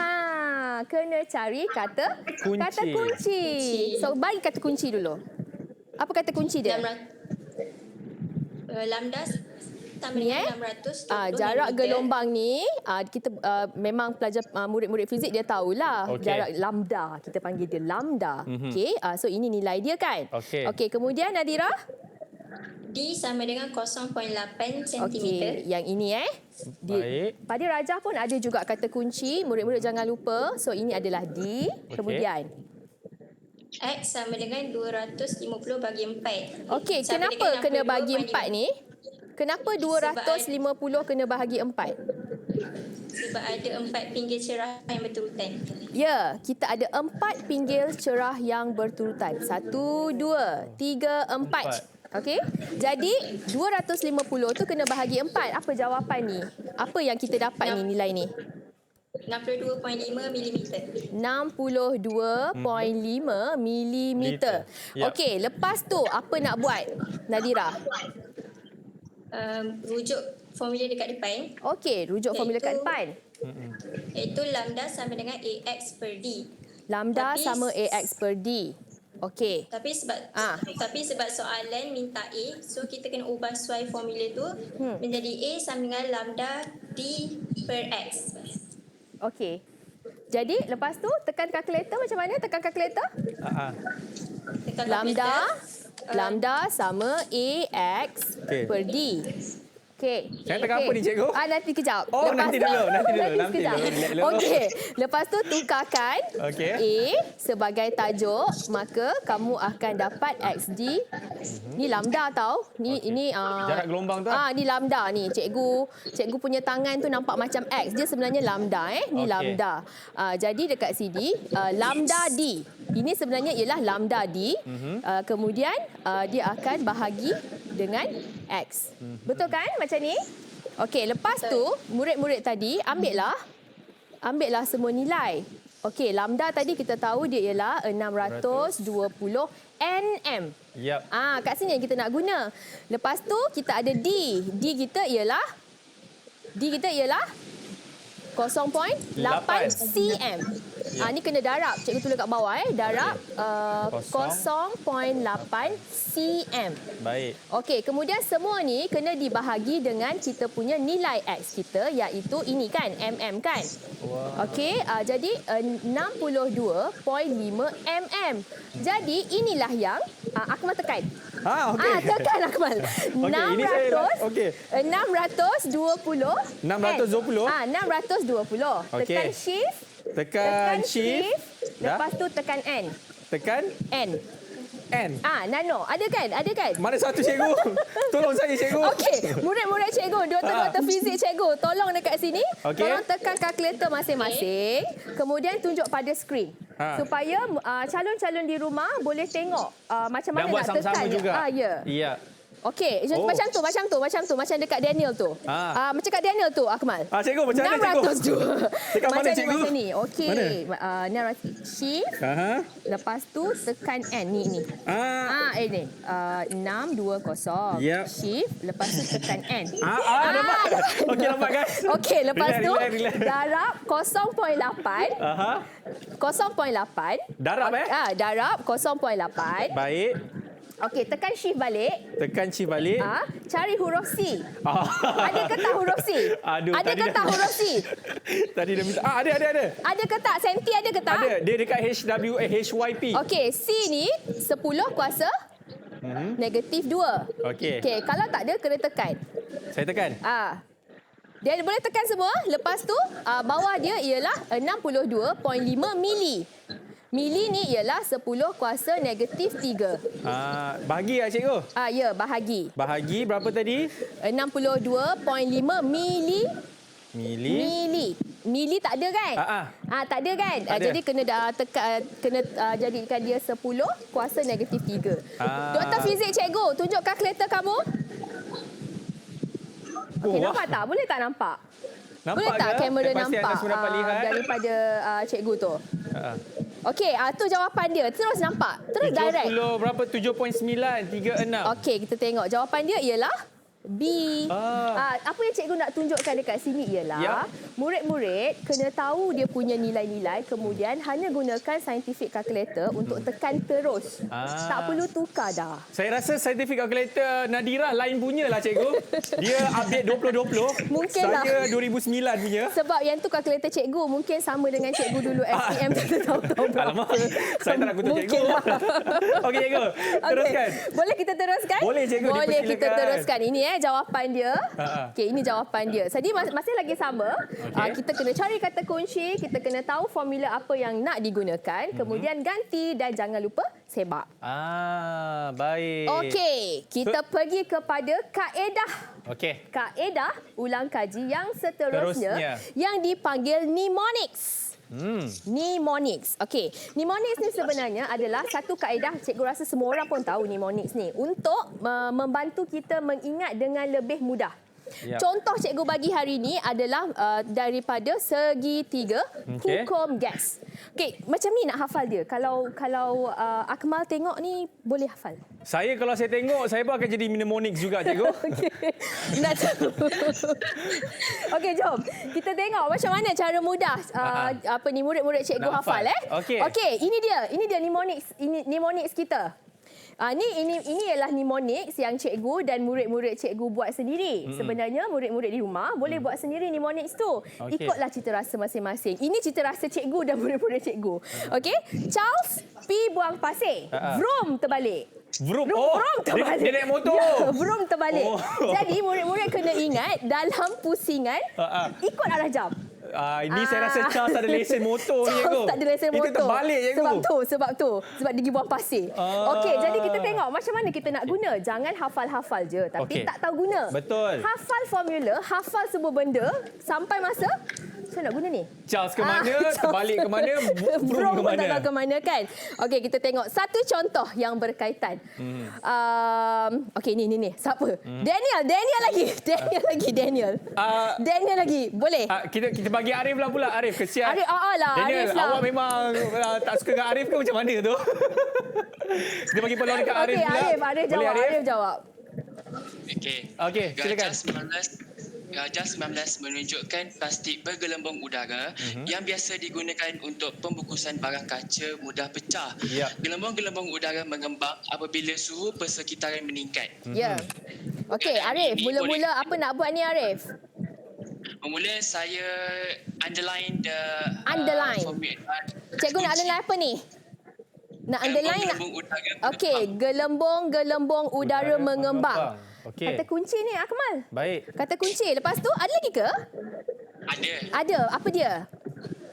Kena cari kata kunci. So bagi kata kunci dulu. Apa kata kunci dia? Lambda sama Ni dengan 620 jarak mm. gelombang ni kita memang pelajar murid-murid fizik dia tahulah jarak lambda, kita panggil dia lambda. Okey, so ini nilai dia kan. Okey, kemudian Nadira? D sama dengan 0.8 cm. Okey, yang ini Baik. Pada Rajah pun ada juga kata kunci, murid-murid jangan lupa. So ini adalah D. Kemudian X sama dengan 250 bagi 4. okey, Sama kenapa dengan kena 62.5. bagi 4 ni? Kenapa 250 kena bahagi 4? Sebab ada 4 pinggir cerah yang berturutan. Ya, kita ada 4 pinggir cerah yang berturutan. 1, 2, 3, 4. Okey? Jadi 250 tu kena bahagi 4. Apa jawapan ni? Apa yang kita dapat ni nilai ni? 62.5 mm. 62.5 milimeter. Yap. Okey, lepas tu apa nak buat, Nadira? Rujuk formula dekat depan. Okey, rujuk formula kat depan. Iaitu lambda sama dengan AX per D. Lambda Tapi- sama AX per D. Okey. Tapi sebab soalan minta A, so kita kena ubah suai formula tu menjadi A sama dengan lambda D per X. Okey. Jadi lepas tu tekan kalkulator macam mana? Tekan kalkulator? Tekan Lambda kalkulator. lambda sama AX per D. Okey. Saya tekan apa ni, cikgu? Nanti kejap. Oh, nanti dulu. sekejap. Relax dulu. Okey. Lepas tu tukarkan Okey. A sebagai tajuk, maka kamu akan dapat XD. Ni lambda tau. Ini Jarak gelombang tu. ni lambda ni. Cikgu punya tangan tu nampak macam X. Dia sebenarnya lambda Ni Okey. lambda. Jadi dekat sini lambda D. Ini sebenarnya ialah lambda D. Kemudian dia akan bahagi dengan X. Betul kan macam ni? Okey, lepas tu murid-murid tadi ambillah semua nilai. Okey, lambda tadi kita tahu dia ialah 620 nm. Yap. Kat sini yang kita nak guna. Lepas tu kita ada D. D kita ialah 0.8 cm. Ni kena darab. Cikgu tulis kat bawah darab 0.8 cm. Baik. Okey, kemudian semua ni kena dibahagi dengan kita punya nilai X kita, iaitu ini kan, mm kan. Okey, jadi 62.5 mm. Jadi inilah yang Akmal tekan. Okey. Tekan Akmal. Okey, ini saya okey. 620. 620. 620. Okey. Tekan shift. Tekan shift. Lepas tu tekan N. Tekan N. N. Nano. Ada kan? Mana satu, cikgu? Tolong saya, cikgu. Okey, murid-murid cikgu, doktor fizik cikgu, tolong dekat sini. Okey. Tolong tekan kalkulator masing-masing. Kemudian tunjuk pada skrin. Supaya calon-calon di rumah boleh tengok macam mana Dan buat nak sama-sama tekan. juga. Ya. Ya. Okey, Oh. macam tu. Macam dekat Daniel tu. Macam kat Daniel tu, Akmal. Cikgu, macam mana, cikgu? 602. Tekan mana, cikgu? Macam ni. Okey. Mana? Shift. Lepas tu tekan N. Ni. Ini. 620. Yep. Shift. Lepas tu tekan N. Nampak? Okey, nampak kan? Okey, lepas tu Relax. darab 0.8. 0.8. Darab, Darab 0.8. Baik. Okey, tekan shift balik. Tekan shift balik. Cari huruf C. Ah. Ada ke tak huruf C? Aduh, Ada tadi ke dah- tak huruf C? Tadi dia minta. Ada. Ada ke tak? Senti ada ke tak? Ada. Dia dekat HYP. Okey, C ni 10 kuasa negatif 2. Okey. Okey, kalau tak ada kena tekan. Saya tekan. Dia boleh tekan semua. Lepas tu bawah dia ialah 62.5 mili. Mili ni ialah 10 kuasa negatif 3. Bahagi lah, cikgu. Ya, bahagi. Bahagi berapa tadi? 62.5 mili. Mili tak ada kan? Tak ada kan? Tak ada. Jadi kena jadikan dia 10 kuasa negatif 3. Doktor fizik cikgu, tunjuk kalkulator kamu. Okey, nampak tak? Boleh tak nampak? Nampak Boleh tak ke? kamera Yang pasti nampak anda semua dapat lihat. daripada cikgu tu? Ha. Okey, tu jawapan dia. Terus nampak. Terus direct. 70 berapa? 7.936. Okey, kita tengok. Jawapan dia ialah B. Apa yang cikgu nak tunjukkan dekat sini ialah Ya. murid-murid kena tahu dia punya nilai-nilai, kemudian hanya gunakan scientific calculator untuk tekan terus. Tak perlu tukar dah. Saya rasa scientific calculator Nadira lain punya lah cikgu. Dia update 2020. Mungkinlah. Saya 2009 punya. Sebab yang tu kalkulator cikgu mungkin sama dengan cikgu dulu SPM kita tahu-tahu berapa. Alamak, saya tak nak kutuk cikgu. Mungkinlah. Okey cikgu, teruskan. Boleh kita teruskan? Boleh, cikgu, Boleh kita dipersilakan. teruskan. Ini jawapan dia. Ha. Okey, ini jawapan dia. Jadi masih lagi sama. Okey. Kita kena cari kata kunci, kita kena tahu formula apa yang nak digunakan, kemudian ganti dan jangan lupa sebab. Baik. Okey, kita pergi kepada kaedah. Okey. Kaedah ulang kaji yang seterusnya Terusnya. yang dipanggil mnemonics. Mnemonics. Okey, mnemonics ni sebenarnya adalah satu kaedah, cikgu rasa semua orang pun tahu mnemonics ni, untuk membantu kita mengingat dengan lebih mudah. Yap. Contoh cikgu bagi hari ini adalah daripada segitiga hukum gas. Okey, macam ni nak hafal dia. Kalau Akmal tengok ni boleh hafal. Saya kalau saya tengok, saya pun akan jadi mnemonics juga cikgu. Okey. Nak tahu. Okey, jom. Kita tengok macam mana cara mudah murid-murid cikgu Nak hafal hafal. Okey. Okey, ini dia mnemonics kita. Ini ialah mnemonics yang cikgu dan murid-murid cikgu buat sendiri. Sebenarnya murid-murid di rumah boleh buat sendiri mnemonics tu. Okey. Ikutlah cita rasa masing-masing. Ini cita rasa cikgu dan murid-murid cikgu. Okey, Charles pi buang pasir. Vroom terbalik. Vroom. Vroom terbalik. Dia naik motor. Ya, vroom terbalik. Oh. Jadi murid-murid kena ingat dalam pusingan ikut arah jam. Ini saya rasa Charles ada lesen motor ni cikgu. Charles tak ada lesen motor. Itu terbalik cikgu. Sebab tu. Sebab dia pergi buang pasir. Okey, jadi kita tengok macam mana kita nak guna. Jangan hafal-hafal je tapi Okey. tak tahu guna. Betul. Hafal formula, hafal semua benda sampai masa saya nak guna ni. Charles ke mana, terbalik ke mana, vroom ke pun tak mana. tahu ke mana kan. Okey, kita tengok satu contoh yang berkaitan. Okey, ni. Siapa? Daniel lagi. Boleh? Kita bagi Arif lah pula. Arif, kesian. Arif, lah. Daniel, Arif lah. awak memang tak suka dengan Arif ke macam mana tu? Kita bagi peluang dekat Arif Okey, pula. Arif Boleh, jawab. Arif jawab. Okey, silakan. Gajah 19 menunjukkan plastik bergelembung udara yang biasa digunakan untuk pembungkusan barang kaca mudah pecah. Yep. Gelembung-gelembung udara mengembang apabila suhu persekitaran meningkat. Ya. Okey, Arif, mula-mula apa nak buat ni Arif? Mula saya underline the Underline. Cikgu nak underline apa ni? Nak underline nak? Gelembung udara. Okey, gelembung-gelembung udara mengembang. Okey. Kata kunci ni Akmal. Baik. Kata kunci. Lepas tu ada lagi ke? Ada. Apa dia?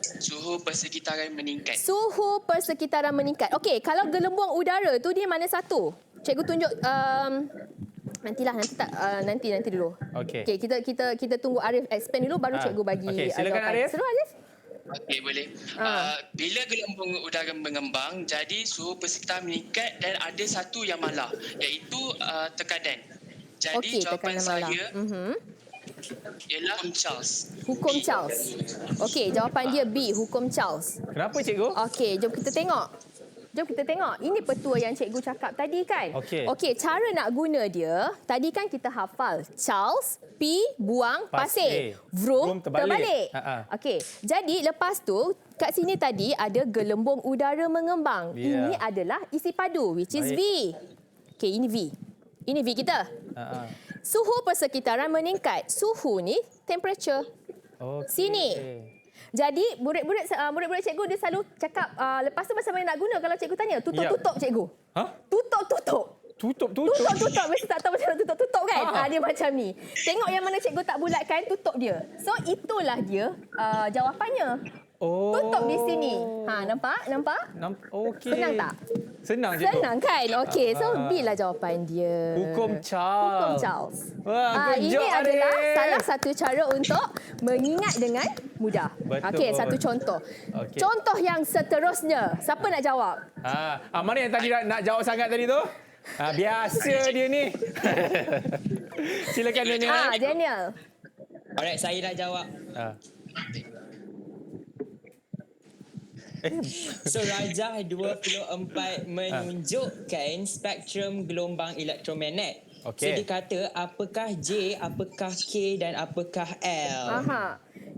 Suhu persekitaran meningkat. Suhu persekitaran meningkat. Okey, kalau gelembung udara tu dia mana satu? Cikgu tunjuk nanti dulu. Okey. Okey, kita tunggu Arif expand dulu baru cikgu bagi Okey, silakan jawapan. Arif. Seru Arif? Okey, boleh. Bila gelembung udara mengembang, jadi suhu persekitaran meningkat dan ada satu yang malah, iaitu tekanan. Jadi Okey, jawapan tekanan malah. saya ialah Charles. Hukum Charles. Okey, jawapan dia B, hukum Charles. Kenapa cikgu? Okey, jom kita tengok. Ini petua yang cikgu cakap tadi kan? Okey, cara nak guna dia, tadi kan kita hafal. Charles pi buang pasir. Vroom terbalik. Okey, jadi lepas tu kat sini tadi ada gelembung udara mengembang. Ini adalah isi padu which is V. Okey, ini V. Ini V kita. Suhu persekitaran meningkat. Suhu ni temperature. Sini. Jadi murid-murid cikgu dia selalu cakap lepas tu macam mana nak guna kalau cikgu tanya tutup cikgu. Tutup. Mesti tak tahu macam mana tutup kan. Dia macam ni. Tengok yang mana cikgu tak bulatkan, tutup dia. So itulah dia jawapannya. Tutup di sini. Nampak? Okey. Senang tak? Senang cikgu. Senang kan? Okey, so B lah jawapan dia. Hukum Charles. Wah, ini adalah salah satu cara untuk mengingat dengan mudah. Okey, satu contoh. Contoh yang seterusnya. Siapa nak jawab? Mana yang tadi nak jawab sangat tadi tu? Biasa dia ni. Silakan Daniel. Daniel. Alright, saya dah jawab. So Rajah 24 menunjukkan spektrum gelombang elektromagnet. So dia kata apakah J, apakah K dan apakah L.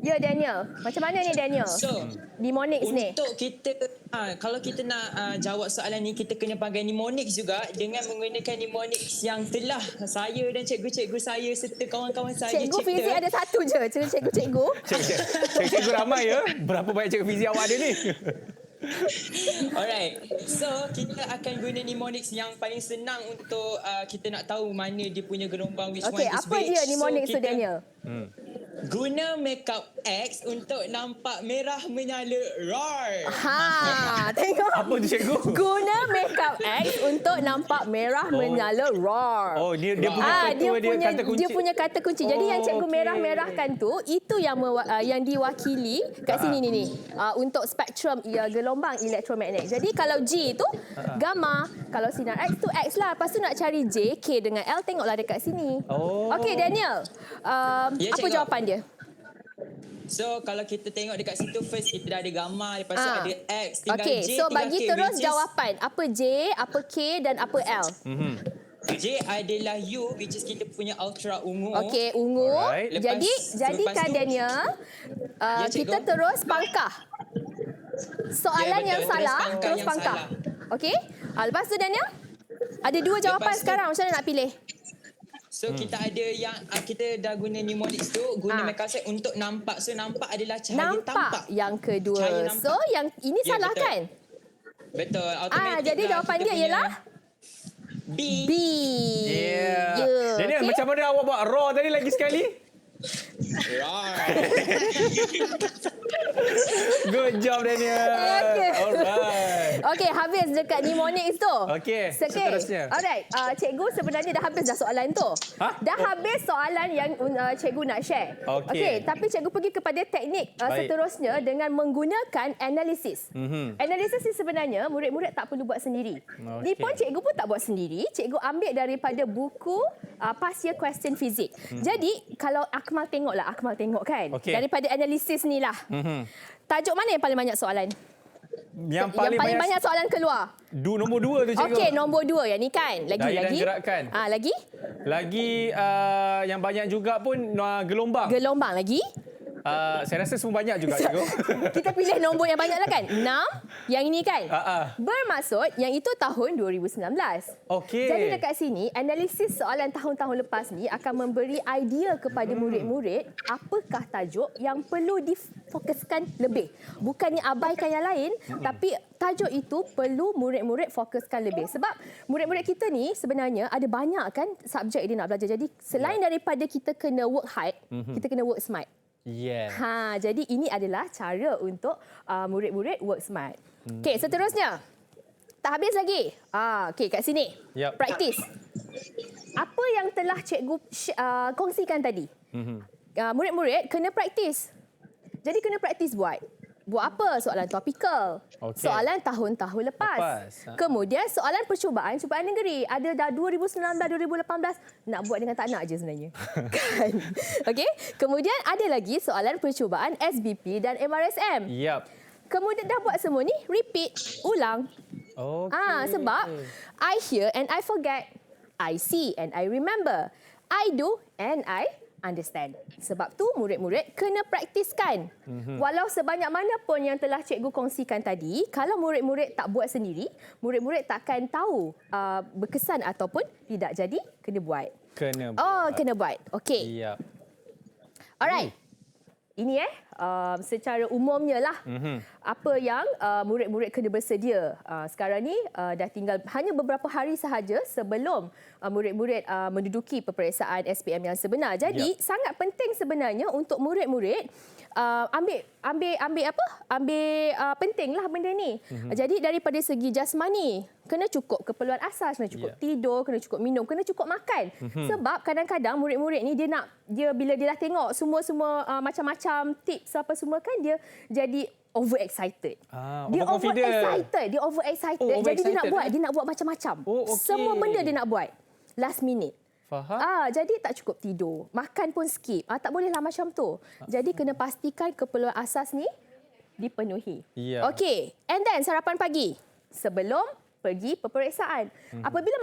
Ya Daniel, macam mana ni Daniel? So mnemonics ni. untuk kita kalau kita nak jawab soalan ni, kita kena pakai mnemonics juga dengan menggunakan mnemonics yang telah saya dan cikgu-cikgu saya serta kawan-kawan saya Cikgu fizik ada satu je, cikgu-cikgu. Cikgu ramai ya. Berapa banyak cikgu fizik awak ada ni? Alright, so kita akan guna mnemonics yang paling senang untuk kita nak tahu mana dia punya gelombang, which one is which. Apa dia mnemonics tu Daniel? Guna makeup X untuk nampak merah menyala. Roar. Tengok. Apa tu cikgu? Guna makeup X untuk nampak merah menyala. Roar. Oh, dia punya kata kunci. Dia punya kata kunci. Jadi yang cikgu merah-merahkan tu, itu yang diwakili kat sini ni. Untuk spektrum gelombang elektromagnet. Jadi kalau G tu gamma, kalau sinar X tu X lah. Lepas tu nak cari J, K dengan L, tengoklah dekat sini. Okey Daniel, apa jawapan dia? So kalau kita tengok dekat situ, first kita dah ada gamma, lepas tu ada X, tinggal J, so tinggal bagi K, terus jawapan. Apa J, apa K dan apa L? J adalah U, which is kita punya ultra ungu. Okey, ungu. Jadi kan Daniel, kita terus pangkah. Soalan yang salah, terus pangkah. Okey? Lepas tu Daniel, ada dua jawapan sekarang. Macam mana nak pilih? So kita ada yang kita dah guna mnemonics tu, guna makeup set untuk nampak. So nampak adalah cahaya tampak. Yang kedua. So yang ini salah betul. Kan? Betul. Automatic jadi jawapan dia ialah B. Daniel, macam mana awak buat raw tadi lagi sekali? Good job Daniel. Okey, habis dekat mnemonics tu. Okey, seterusnya. Alright, cikgu sebenarnya dah habis dah soalan tu. Dah habis soalan yang cikgu nak share. Okey, tapi cikgu pergi kepada teknik seterusnya dengan menggunakan analisis. Analisis ni sebenarnya murid-murid tak perlu buat sendiri. Ni pun cikgu pun tak buat sendiri. Cikgu ambil daripada buku past year question fizik. Jadi kalau Akmal tengok kan. Daripada analisis ni lah. Tajuk mana yang paling banyak soalan? Yang paling banyak soalan keluar. Nombor 2 tu cikgu. Okey, nombor 2 yang ni kan. Lagi. Gerakan. Lagi yang banyak juga pun gelombang. Gelombang lagi. Saya rasa semua banyak juga cikgu. Kita pilih nombor yang banyak lah kan. 6, yang ini kan. Bermaksud yang itu tahun 2019. Okey. Jadi dekat sini, analisis soalan tahun-tahun lepas ni akan memberi idea kepada murid-murid apakah tajuk yang perlu difokuskan lebih. Bukannya abaikan yang lain, tapi tajuk itu perlu murid-murid fokuskan lebih. Sebab murid-murid kita ni sebenarnya ada banyak kan subjek dia nak belajar. Jadi selain daripada kita kena work hard, kita kena work smart. Jadi ini adalah cara untuk murid-murid work smart. Okey, seterusnya. Tak habis lagi. Okey, kat sini. Praktis. Apa yang telah cikgu kongsikan tadi? Murid-murid kena praktis. Jadi kena praktis buat. Buat apa? Soalan topikal. Soalan tahun-tahun lepas. Kemudian soalan percubaan negeri. Ada dah 2019, 2018. Nak buat dengan tak nak je sebenarnya. Kan? Okey. Kemudian ada lagi soalan percubaan SBP dan MRSM. Kemudian dah buat semua ni, repeat, ulang. Sebab I hear and I forget. I see and I remember. I do and I understand. Sebab tu murid-murid kena praktiskan. Walau sebanyak mana pun yang telah cikgu kongsikan tadi, kalau murid-murid tak buat sendiri, murid-murid takkan tahu berkesan ataupun tidak. Jadi kena buat. Kena buat. Okey. Alright. Ini secara umumnya lah apa yang murid-murid kena bersedia. Sekarang ni dah tinggal hanya beberapa hari sahaja sebelum murid-murid menduduki peperiksaan SPM yang sebenar. Jadi sangat penting sebenarnya untuk murid-murid ambil pentinglah benda ni. Jadi daripada segi jasmani, kena cukup keperluan asas, kena cukup tidur, kena cukup minum, kena cukup makan. Sebab kadang-kadang murid-murid ni dia bila dia dah tengok semua macam-macam tips apa semua kan, dia jadi overexcited. Dia overexcited. Jadi dia nak buat macam-macam. Semua benda dia nak buat. Last minute. Faham. Jadi tak cukup tidur. Makan pun skip. Tak bolehlah macam tu. Jadi kena pastikan keperluan asas ni dipenuhi. Ya. Okey. And then sarapan pagi. Sebelum pergi peperiksaan. Apabila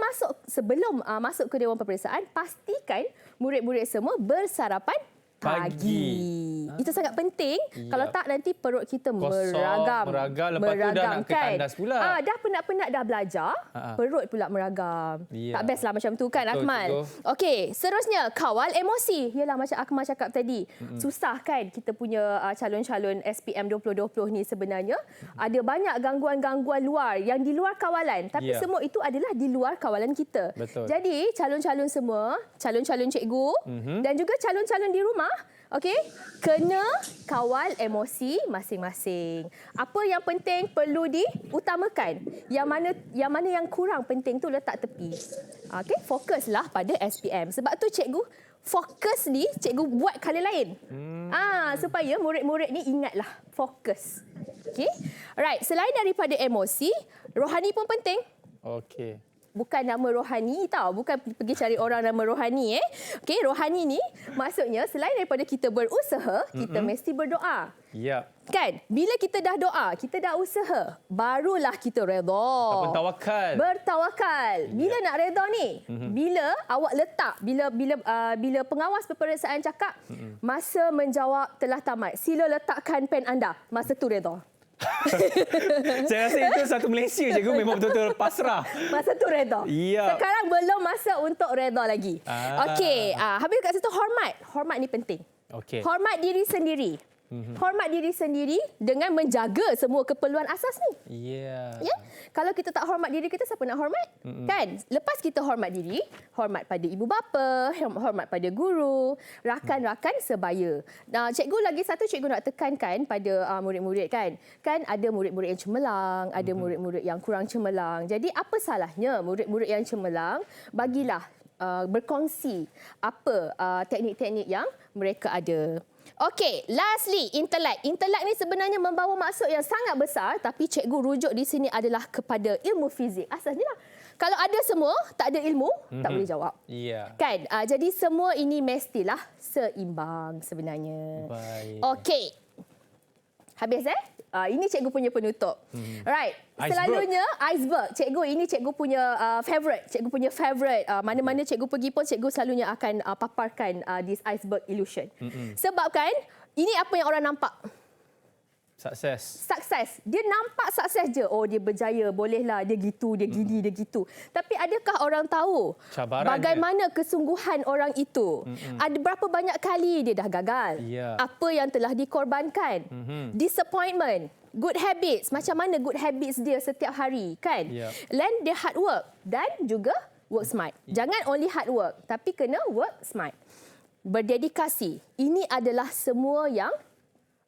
sebelum masuk ke dewan peperiksaan, pastikan murid-murid semua bersarapan pagi. Itu sangat penting. Kalau tak nanti perut kita meragam. Lepas tu dah nak ke tandas pula. Dah penat-penat dah belajar, perut pula meragam. Tak best lah macam tu kan, Akmal. Okey, seterusnya kawal emosi. Yalah macam Akmal cakap tadi. Susah kan kita punya calon-calon SPM 2020 ni sebenarnya. Ada banyak gangguan-gangguan luar yang di luar kawalan. Tapi semua itu adalah di luar kawalan kita. Betul. Jadi calon-calon semua, calon-calon cikgu dan juga calon-calon di rumah, okey, kena kawal emosi masing-masing. Apa yang penting perlu diutamakan. Yang mana yang kurang penting tu letak tepi. Okey, fokuslah pada SPM. Sebab tu cikgu fokus ni cikgu buat kali lain. Supaya murid-murid ni ingatlah fokus. Okey. Alright, selain daripada emosi, rohani pun penting. Okey. Bukan nama rohani tau. Bukan pergi cari orang nama rohani. Okey, rohani ni maksudnya selain daripada kita berusaha, kita mesti berdoa. Ya. Kan? Bila kita dah doa, kita dah usaha, barulah kita redha. Ataupun tawakal. Bertawakal. Bila nak redha ni? Bila awak letak, bila pengawas peperiksaan cakap, masa menjawab telah tamat. Sila letakkan pen anda. Masa tu redha. Saya rasa itu satu Malaysia cikgu memang betul-betul pasrah. Masa tu redha. Ya. Sekarang belum masa untuk redha lagi. Okey, habis kat situ hormat. Hormat ni penting. Okey. Hormat diri sendiri. Hormat diri sendiri dengan menjaga semua keperluan asas ni. Ya. Ya? Kalau kita tak hormat diri kita, siapa nak hormat? Kan? Lepas kita hormat diri, hormat pada ibu bapa, hormat pada guru, rakan-rakan sebaya. Nah, cikgu lagi satu cikgu nak tekankan pada murid-murid kan. Kan ada murid-murid yang cemerlang, ada murid-murid yang kurang cemerlang. Jadi apa salahnya murid-murid yang cemerlang bagilah berkongsi apa teknik-teknik yang mereka ada. Okey, lastly, intelek. Intelek ni sebenarnya membawa maksud yang sangat besar, tapi cikgu rujuk di sini adalah kepada ilmu fizik. Asasnya lah. Kalau ada semua, tak ada ilmu, tak boleh jawab. Ya. Kan? Jadi semua ini mestilah seimbang sebenarnya. Baik. Okey. Habis ini cikgu punya penutup. Right. Iceberg. Selalunya iceberg. Cikgu ini cikgu punya favorite. Cikgu punya favorite. Mana-mana cikgu pergi pun cikgu selalunya akan paparkan this iceberg illusion. Sebab kan ini apa yang orang nampak. Sukses. Dia nampak sukses je. Oh, dia berjaya. Bolehlah. Dia gitu, dia gini, dia gitu. Tapi adakah orang tahu cabaran bagaimana kesungguhan orang itu? Ada berapa banyak kali dia dah gagal? Ya. Apa yang telah dikorbankan? Disappointment. Good habits. Macam mana good habits dia setiap hari, kan? Ya. Then dia hard work dan juga work smart. Jangan only hard work, tapi kena work smart. Berdedikasi. Ini adalah semua yang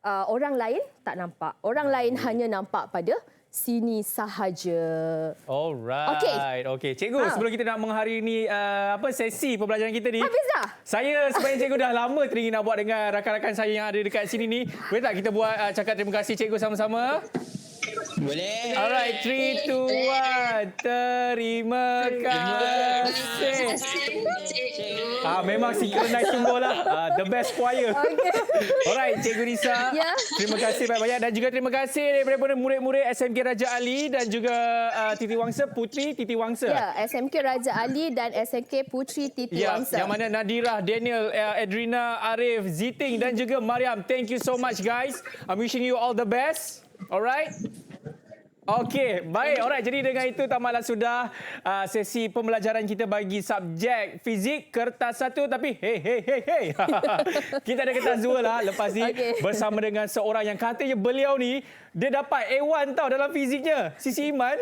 orang lain tak nampak. Orang lain hanya nampak pada sini sahaja. Alright. Okey. Cikgu, sebelum kita nak mengakhiri ni sesi pembelajaran kita ni. Habis dah? Saya sebenarnya cikgu dah lama teringin nak buat dengan rakan-rakan saya yang ada dekat sini ni. Boleh tak kita buat cakap terima kasih cikgu sama-sama? Boleh. Alright, 3, 2, 1. Terima kasih. Memang synchronize sungguh lah. The best choir. Okay. Alright, Cikgu Nisa. Ya. Terima kasih banyak-banyak. Dan juga terima kasih daripada murid-murid SMK Raja Ali dan juga Putri Titi Wangsa. Ya, SMK Raja Ali dan SMK Putri Titi Wangsa. Yang mana Nadirah, Daniel, Edrina, Arif, Ziting dan juga Mariam. Thank you so much guys. I'm wishing you all the best. Alright. Okey, baik. Alright, jadi dengan itu tamatlah sudah sesi pembelajaran kita bagi subjek fizik kertas 1. Tapi hey. Kita ada kertas 2 lah lepas ni bersama dengan seorang yang katanya beliau ni dia dapat A1 tau dalam fiziknya. Sisi Iman.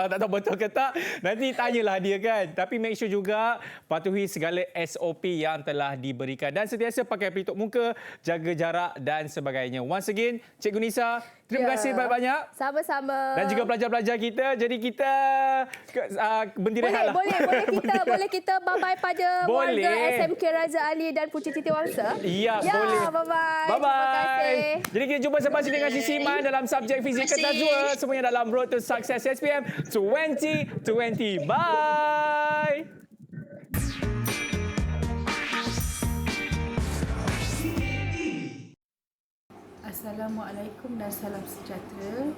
Tak tahu betul ke tak. Nanti tanyalah dia kan. Tapi make sure juga patuhi segala SOP yang telah diberikan. Dan sentiasa pakai pelitup muka, jaga jarak dan sebagainya. Once again, Cikgu Nisa, terima kasih banyak-banyak. Sama-sama. Dan juga pelajar-pelajar kita. Jadi kita berhenti rehat lah. Boleh kita bye-bye pada warga SMK Raja Ali dan Putri Titi Wangsa. Ya, boleh. Bye-bye. Bye-bye. Terima kasih. Jadi kita jumpa selepas ini dengan Sisi Iman dalam subjek fizik kertas 2. Semuanya dalam Road to Success SPM 2020. Bye. Assalamualaikum dan salam sejahtera.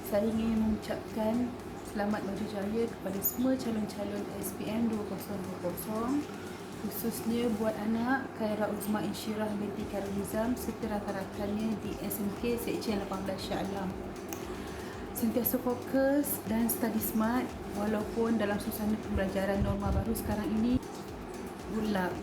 Saya ingin mengucapkan selamat berjaya kepada semua calon-calon SPM 2020, khususnya buat anak Khaira Uzma Insyirah binti Khairul Nizam serta rakan-rakannya di SMK Sekjen 18 Shah Alam. Sentiasa fokus dan study smart walaupun dalam suasana pembelajaran norma baru sekarang ini. Good luck.